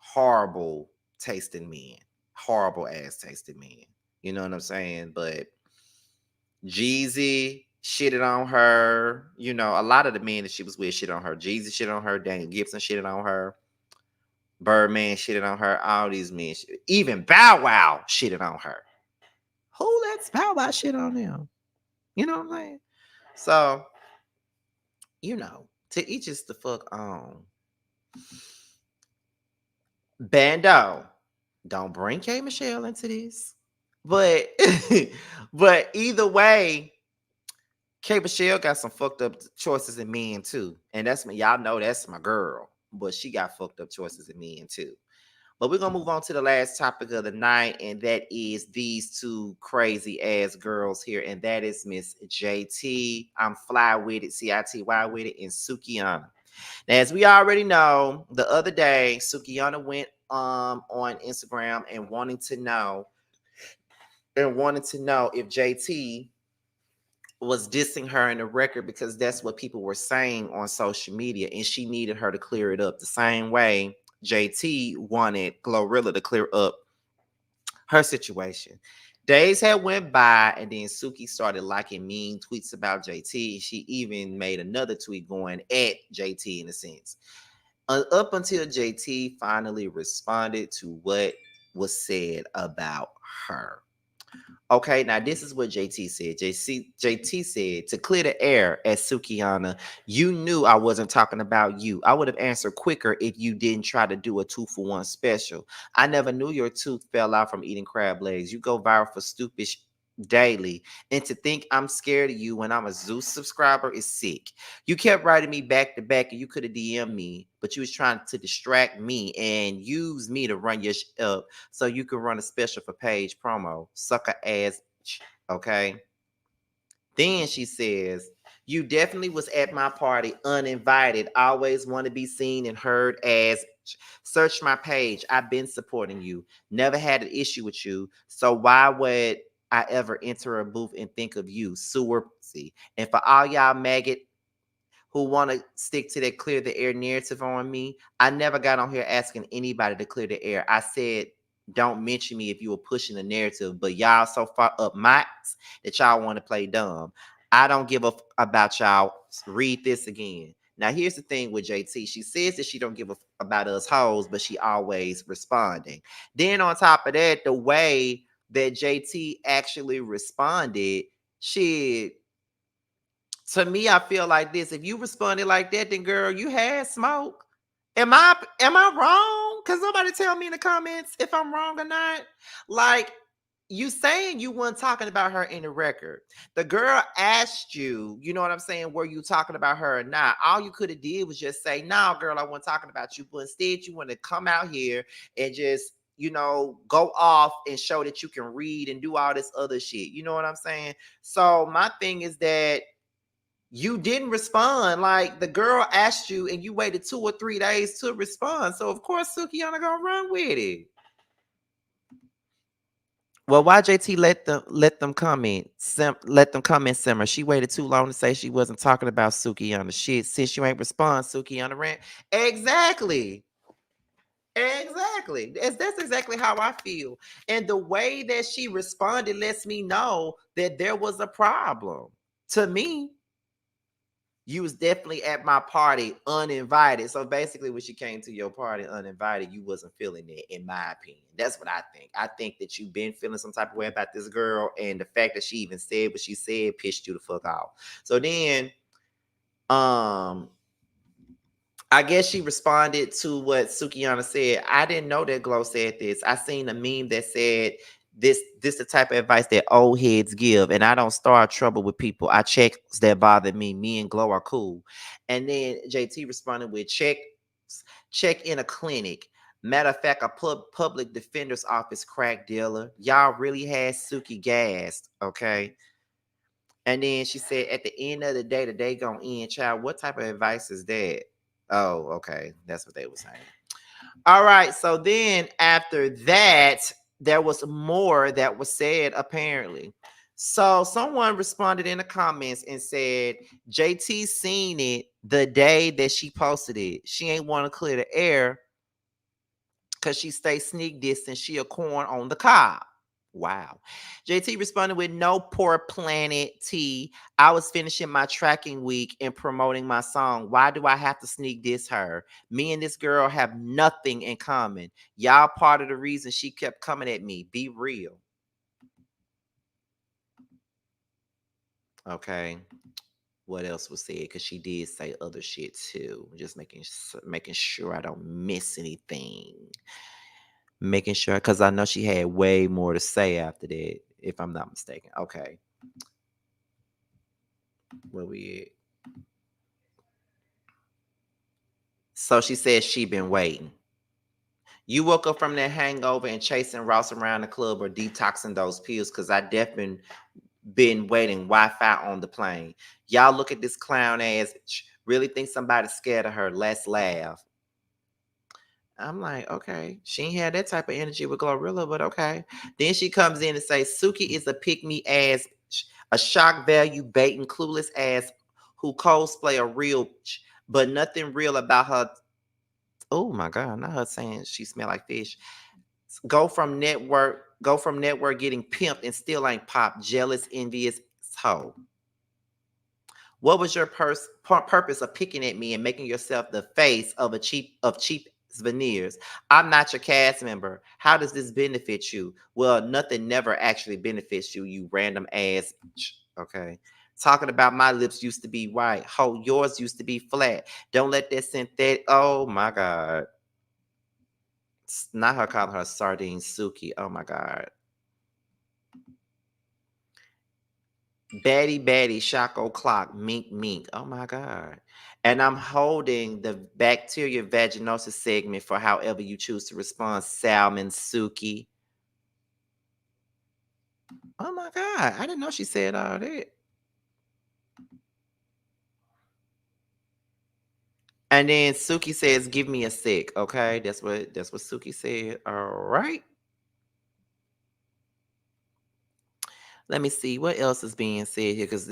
horrible tasting men. Horrible ass tasting men. You know what I'm saying? But Jeezy shitted on her. You know, a lot of the men that she was with shit on her. Jeezy shit on her. Daniel Gibson shitted on her. Birdman shitted on her. All these men, even Bow Wow shitted on her. Who lets Bow Wow shit on him? You know what I'm saying? So, you know, to each is the fuck on. Bando, don't bring K Michelle into this. But but either way, K Michelle got some fucked up choices in men too. And that's me. Y'all know that's my girl. But she got fucked up choices in men too. But we're gonna move on to the last topic of the night, and that is these two crazy ass girls here, and that is Miss JT. I'm fly with it, CITY with it, and Sukihana. Now, as we already know, the other day Sukihana went on Instagram and wanted to know if JT was dissing her in the record, because that's what people were saying on social media, and she needed her to clear it up the same way JT wanted Glorilla to clear up her situation. Days had went by, and then Suki started liking mean tweets about JT. She even made another tweet going at JT in a sense. Up until JT finally responded to what was said about her. Okay, now this is what JT said. JT said, to clear the air at Sukihana, you knew I wasn't talking about you. I would have answered quicker if you didn't try to do a 2-for-1 special. I never knew your tooth fell out from eating crab legs. You go viral for stupid daily. And to think I'm scared of you when I'm a Zeus subscriber is sick. You kept writing me back to back, and you could have DM'd me, but you was trying to distract me and use me to run your up so you could run a special for page promo. Sucker ass. Okay. Then she says, you definitely was at my party uninvited. Always want to be seen and heard as. Search my page. I've been supporting you. Never had an issue with you. So why would I ever enter a booth and think of you? Sewer. And for all y'all maggot who want to stick to that clear the air narrative on me, I never got on here asking anybody to clear the air. I said, don't mention me if you were pushing the narrative, but y'all so far up my that y'all want to play dumb. I don't give a about y'all. Read this again. Now, here's the thing with JT. She says that she don't give a about us hoes, but she always responding. Then on top of that, the way that JT actually responded, shit, to me, I feel like this. If you responded like that, then girl, you had smoke. Am I wrong? Because somebody tell me in the comments if I'm wrong or not. Like, you saying you weren't talking about her in the record. The girl asked you, you know what I'm saying, were you talking about her or not? All you could have did was just say, no, girl, I wasn't talking about you. But instead, you want to come out here and just, you know, go off and show that you can read and do all this other shit. You know what I'm saying? So my thing is that you didn't respond. Like, the girl asked you and you waited 2 or 3 days to respond. So of course Sukihana gonna run with it. Well, why JT let them comment? Let them comment simmer. She waited too long to say she wasn't talking about Sukihana. Shit, since you ain't respond, Sukihana rant. Exactly. Exactly. That's exactly how I feel. And the way that she responded lets me know that there was a problem. To me, you was definitely at my party uninvited. So basically, when she came to your party uninvited, you wasn't feeling it, in my opinion. That's what I think. I think that you've been feeling some type of way about this girl, and the fact that she even said what she said pissed you the fuck off. So then, I guess she responded to what Sukihana said. I didn't know that Glow said this. I seen a meme that said This the type of advice that old heads give, and I don't start trouble with people. I check that bother me. Me and Glow are cool. And then JT responded with check in a clinic. Matter of fact, a public defender's office crack dealer. Y'all really had Suki gassed, okay? And then she said, at the end of the day gonna end. Child, what type of advice is that? Oh, okay. That's what they were saying. All right. So then after that, there was more that was said, apparently. So someone responded in the comments and said, JT seen it the day that she posted it. She ain't want to clear the air because she stay sneak dissing. She a corn on the cob. Wow. JT responded with no poor planet T. I was finishing my tracking week and promoting my song. Why do I have to sneak diss her? Me and this girl have nothing in common. Y'all part of the reason she kept coming at me. Be real. Okay. What else was said? Because she did say other shit too. Just making sure I don't miss anything. Making sure, because I know she had way more to say after that, if I'm not mistaken. Okay. Where we at? So she said she been waiting. You woke up from that hangover and chasing Ross around the club or detoxing those pills, because I definitely been waiting Wi-Fi on the plane. Y'all look at this clown ass. Really think somebody's scared of her. Let's laugh. I'm like, okay, she ain't had that type of energy with Glorilla, but okay. Then she comes in and says, Suki is a pick-me ass, a shock value baiting, clueless ass who cosplay a real, but nothing real about her. Oh my God, not her saying she smell like fish. Go from network getting pimped and still ain't pop. Jealous, envious hoe. What was your purpose of picking at me and making yourself the face of cheap veneers? I'm not your cast member. How does this benefit you? Well, nothing never actually benefits you, you random ass. Okay. Talking about my lips used to be white. Ho, yours used to be flat. Don't let that synthetic. Oh my God. It's not her calling her sardine Suki. Oh my God. Batty, Choco Clock, Mink. Oh my God. And I'm holding the bacteria vaginosis segment for however you choose to respond. Salmon, Suki. Oh my God. I didn't know she said all that. And then Suki says, give me a sec. Okay. That's what Suki said. All right. Let me see what else is being said here, because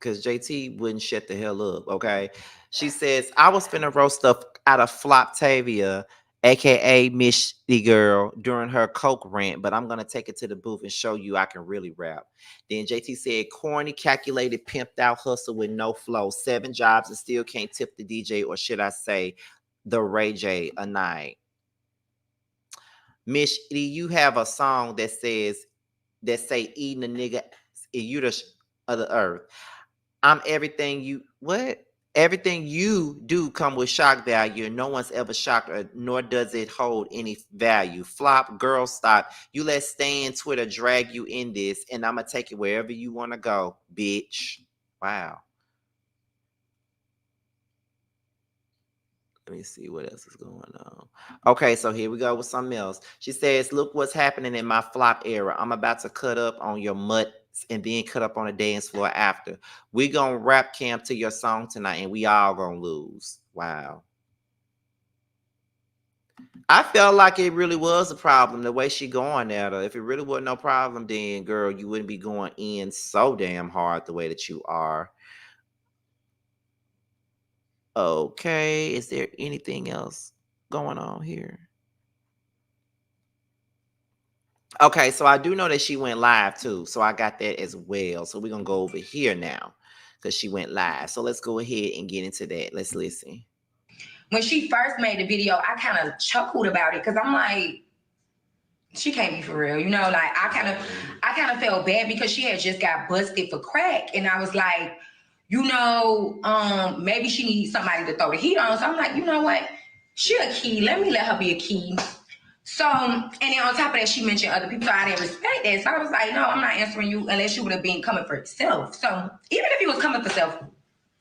JT wouldn't shut the hell up. Okay, she says I was finna roast up out of Floptavia, aka Miss the Girl, during her coke rant, but I'm gonna take it to the booth and show you I can really rap. Then JT said, corny, calculated, pimped out hustle with no flow, 7 jobs and still can't tip the DJ, or should I say, the Ray J a night. Miss, you have a song that say eating a nigga, you of the earth. I'm everything you everything you do come with shock value. No one's ever shocked, or nor does it hold any value. Flop, girl, stop. You let Stan Twitter drag you in this, and I'm gonna take it wherever you want to go, bitch. Wow. Let me see what else is going on. Okay, so here we go with something else. She says, look what's happening in my flop era. I'm about to cut up on your mutts and then cut up on the dance floor after. We gonna rap camp to your song tonight and we all gonna lose. Wow. I felt like it really was a problem the way she going at her. If it really wasn't no problem, then girl, you wouldn't be going in so damn hard the way that you are. Okay, is there anything else going on here? Okay, so I do know that she went live too. So I got that as well. So we're going to go over here now because she went live. So let's go ahead and get into that. Let's listen.
When she first made the video, I kind of chuckled about it because I'm like, she can't be for real. You know, like I kind of felt bad because she had just got busted for crack. And I was like, you know, maybe she needs somebody to throw the heat on. So I'm like, you know what? She a key. Let me let her be a key. So, and then on top of that, she mentioned other people, so I didn't respect that. So I was like, no, I'm not answering you unless you would have been coming for yourself. So even if you was coming for self,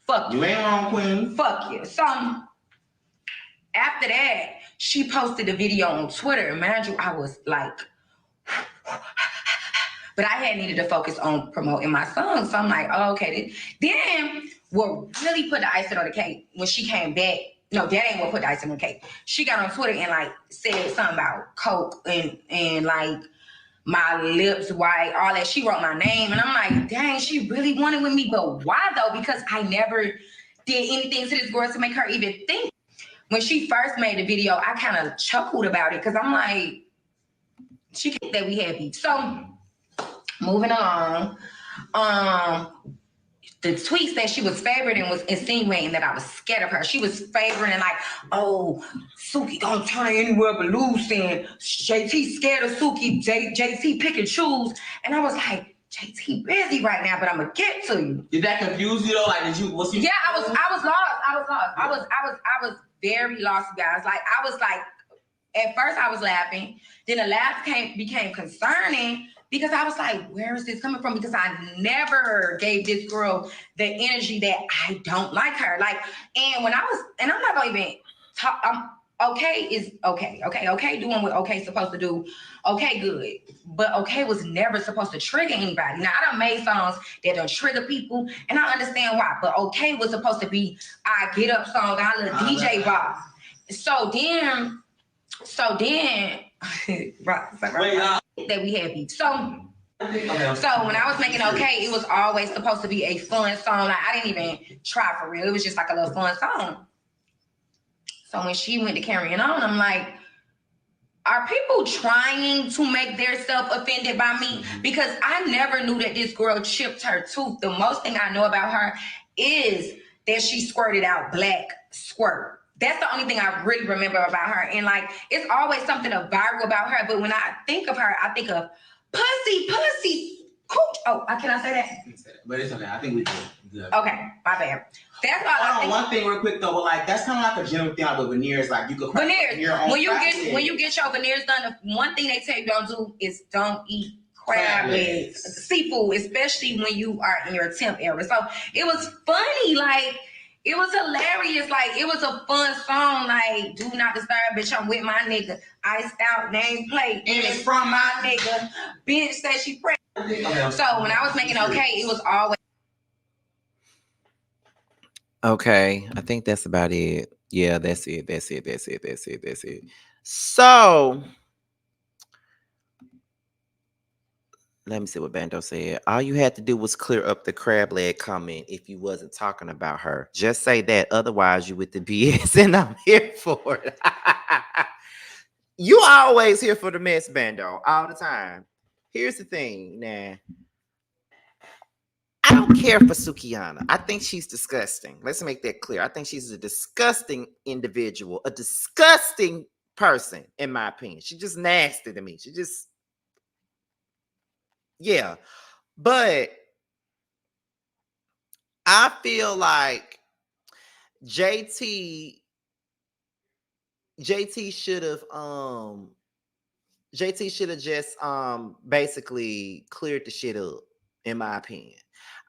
fuck you.
You ain't wrong, Queen.
Fuck you. So after that, she posted a video on Twitter. Mind you, I was like, but I had needed to focus on promoting my song. So I'm like, oh, okay. Then what really put the icing on the cake when she came back, no, that ain't what put the icing on the cake. She got on Twitter and like said something about coke and like my lips white, all that. She wrote my name and I'm like, dang, she really wanted with me. But why though? Because I never did anything to this girl to make her even think. When she first made the video, I kind of chuckled about it because I'm like, she can't that we had beef. So moving along, the tweets that she was favoring and was insinuating that I was scared of her. She was favoring and like, oh, Suki don't turn anywhere but loose and JT scared of Suki, JT pick and choose. And I was like, JT busy right now, but I'm gonna get to you.
Did that confuse you though? Like, did you? Was you?
Yeah, I was lost. I was very lost, guys. Like, I was like, at first I was laughing, then the laugh became concerning because I was like, where is this coming from? Because I never gave this girl the energy that I don't like her. Like, and when I was, and I'm not gonna even talk. Okay is okay. Okay, doing what okay supposed to do. Okay, good. But okay was never supposed to trigger anybody. Now, I done made songs that don't trigger people, and I understand why. But okay was supposed to be I get up song, I little DJ vibe. So then, right, that we had beef. So when I was making okay, it was always supposed to be a fun song. Like, I didn't even try for real. It was just like a little fun song. So when she went to carrying on, I'm like, are people trying to make their self offended by me? Because I never knew that this girl chipped her tooth. The most thing I know about her is that she squirted out black squirt. That's the only thing I really remember about her. And like, it's always something viral about her. But when I think of her, I think of pussy, cooch. Oh, can I say that?
But it's okay. I think we good.
Okay, my bad. That's all I think.
One thing real quick though, but like that's kind of like a general thing with veneers. Like you could
veneers. When you get your veneers done, the one thing they tell you don't do is don't eat crab legs, seafood, especially when you are in your temp era. So it was funny, like it was hilarious, like it was a fun song. Like, do not disturb, bitch. I'm with my nigga. Iced out nameplate, and it's from my nigga. Bitch said she pregnant. Okay. So when I was making okay, it was always.
Okay, I think that's about it. Yeah, that's it. So let me see what Bando said. All you had to do was clear up the crab leg comment if you wasn't talking about her. Just say that. Otherwise, you with the BS, and I'm here for it. You always here for the mess, Bando, all the time. Here's the thing, nah. I don't care for Sukihana. I think she's disgusting. Let's make that clear. I think she's a disgusting individual, a disgusting person, in my opinion. She's just nasty to me. She just, yeah. But I feel like JT should have just basically cleared the shit up, in my opinion.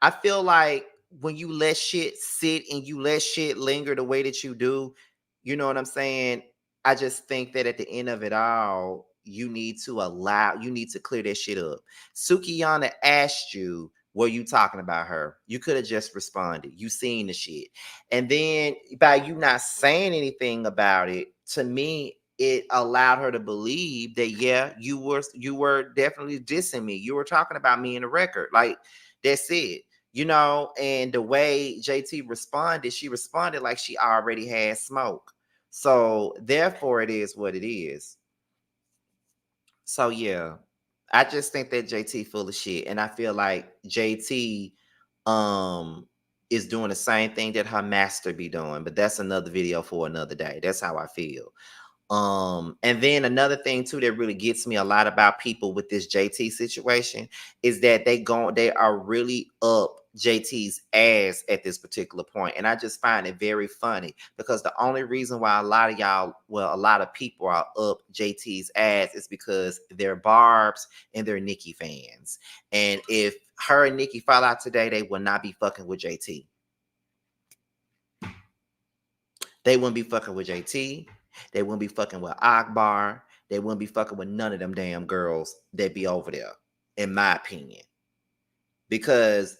I feel like when you let shit sit and you let shit linger the way that you do, you know what I'm saying? I just think that at the end of it all, you need to clear that shit up. Sukihana asked you, were you talking about her? You could have just responded. You seen the shit. And then by you not saying anything about it, to me, it allowed her to believe that, yeah, you were definitely dissing me. You were talking about me in the record. Like, that's it. You know, and the way JT responded, she responded like she already had smoke. So therefore it is what it is. So yeah, I just think that JT full of shit. And I feel like JT is doing the same thing that her master be doing, but that's another video for another day. That's how I feel. And then another thing too that really gets me a lot about people with this JT situation is that they are really up JT's ass at this particular point. And I just find it very funny because the only reason why a lot of people are up JT's ass is because they're Barb's and they're Nicki fans. And if her and Nicki fall out today, they will not be fucking with JT. They wouldn't be fucking with JT. They wouldn't be fucking with Akbar. They wouldn't be fucking with none of them damn girls that be over there, in my opinion. Because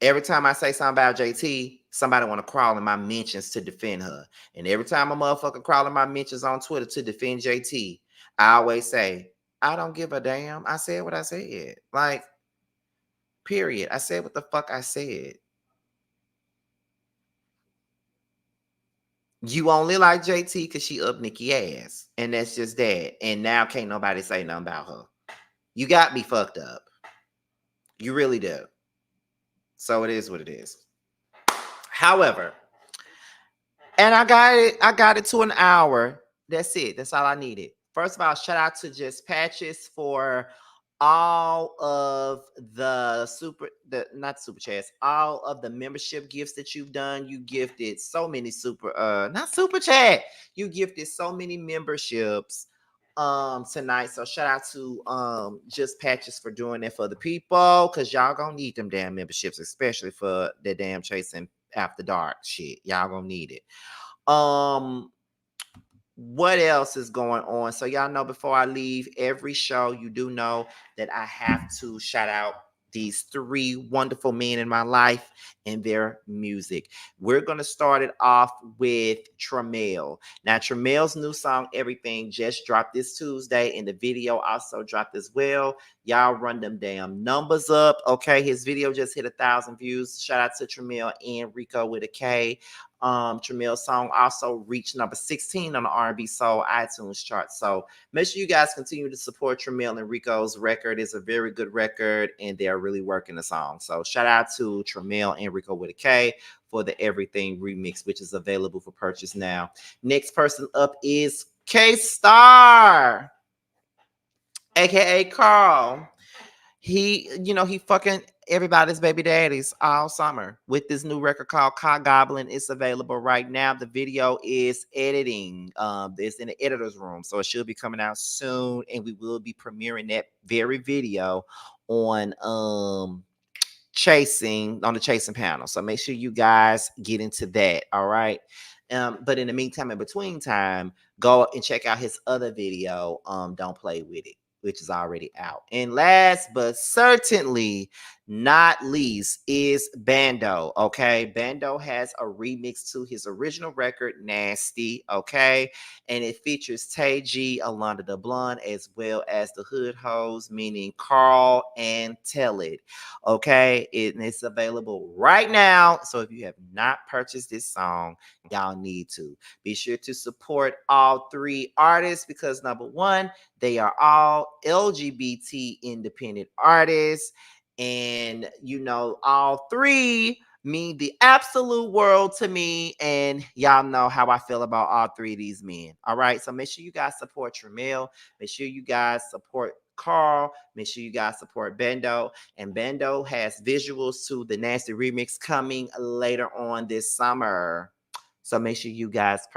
every time I say something about JT, somebody want to crawl in my mentions to defend her. And every time a motherfucker crawl in my mentions on Twitter to defend JT, I always say, I don't give a damn. I said what I said. Like, period. I said what the fuck I said. You only like JT because she up Nicki ass. And that's just that. And now can't nobody say nothing about her. You got me fucked up. You really do. So it is what it is. However, and I got it to an hour. That's it. That's all I needed. First of all, shout out to Just Patches for all of the all of the membership gifts that you've done. You gifted so many you gifted so many memberships tonight. So shout out to Just Patches for doing that for the people, because y'all gonna need them damn memberships, especially for the damn Chasing After Dark shit. Y'all gonna need it. What else is going on? So y'all know, before I leave every show, you do know that I have to shout out these three wonderful men in my life and their music. We're going to start it off with Tramel. Now, Tramel's new song, Everything, just dropped this Tuesday, and the video also dropped as well. Y'all run them damn numbers up, okay? His video just hit 1,000 views. Shout out to Tramel and Rico with a K. Tramel's song also reached number 16 on the R&B Soul iTunes chart. So make sure you guys continue to support Tramel and Rico's record. It's a very good record, and they're really working the song. So shout out to Tramel and Rico with a K for the Everything remix, which is available for purchase now. Next person up is K-Star, aka Carl. He fucking everybody's baby daddies all summer with this new record called Cock Goblin. It's available right now. The video is editing. It's in the editor's room, so it should be coming out soon, and we will be premiering that very video on the Chasing panel. So make sure you guys get into that. All right. But in the meantime, in between time, go and check out his other video, Don't Play With It, which is already out. And last but certainly not least is Bando, okay? Bando has a remix to his original record, Nasty, okay? And it features Tay G, Alonda the Blonde, as well as the Hood Hoes, meaning Carl and Tell It, okay? It's available right now. So if you have not purchased this song, y'all need to. Be sure to support all three artists because, number one, they are all LGBT independent artists. And, all three mean the absolute world to me. And y'all know how I feel about all three of these men. All right. So make sure you guys support Tramel. Make sure you guys support Carl. Make sure you guys support Bando. And Bando has visuals to the Nasty remix coming later on this summer. So make sure you guys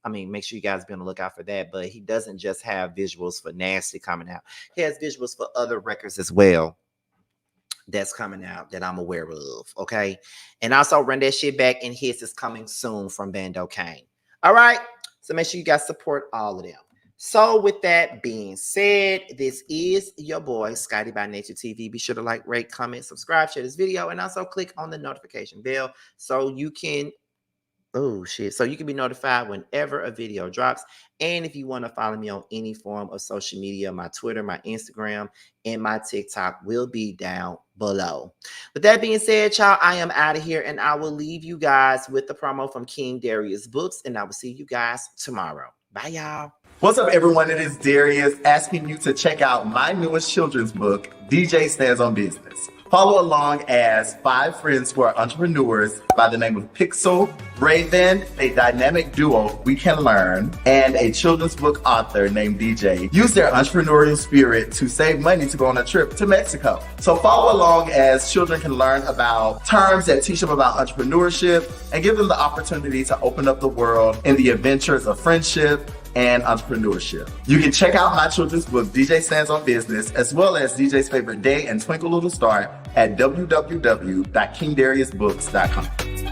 make sure you guys be on the lookout for that. But he doesn't just have visuals for Nasty coming out. He has visuals for other records as well that's coming out that I'm aware of, okay? And also Run That Shit Back and Hits is coming soon from Bando Kane. All right? So make sure you guys support all of them. So with that being said, this is your boy, Scotty by Nature TV. Be sure to like, rate, comment, subscribe, share this video, and also click on the notification bell so you can be notified whenever a video drops. And if you want to follow me on any form of social media, my Twitter, my Instagram, and my TikTok will be down below. With that being said, y'all, I am out of here, and I will leave you guys with the promo from King Darius Books, and I will see you guys tomorrow. Bye, y'all.
What's up, everyone? It is Darius asking you to check out my newest children's book, DJ Stands on Business. Follow along as 5 friends who are entrepreneurs by the name of Pixel, Raven, a dynamic duo we can learn, and a children's book author named DJ use their entrepreneurial spirit to save money to go on a trip to Mexico. So follow along as children can learn about terms that teach them about entrepreneurship and give them the opportunity to open up the world in the adventures of friendship and entrepreneurship. You can check out my children's book, DJ Stands on Business, as well as DJ's Favorite Day and Twinkle Little Star at www.kingdariusbooks.com.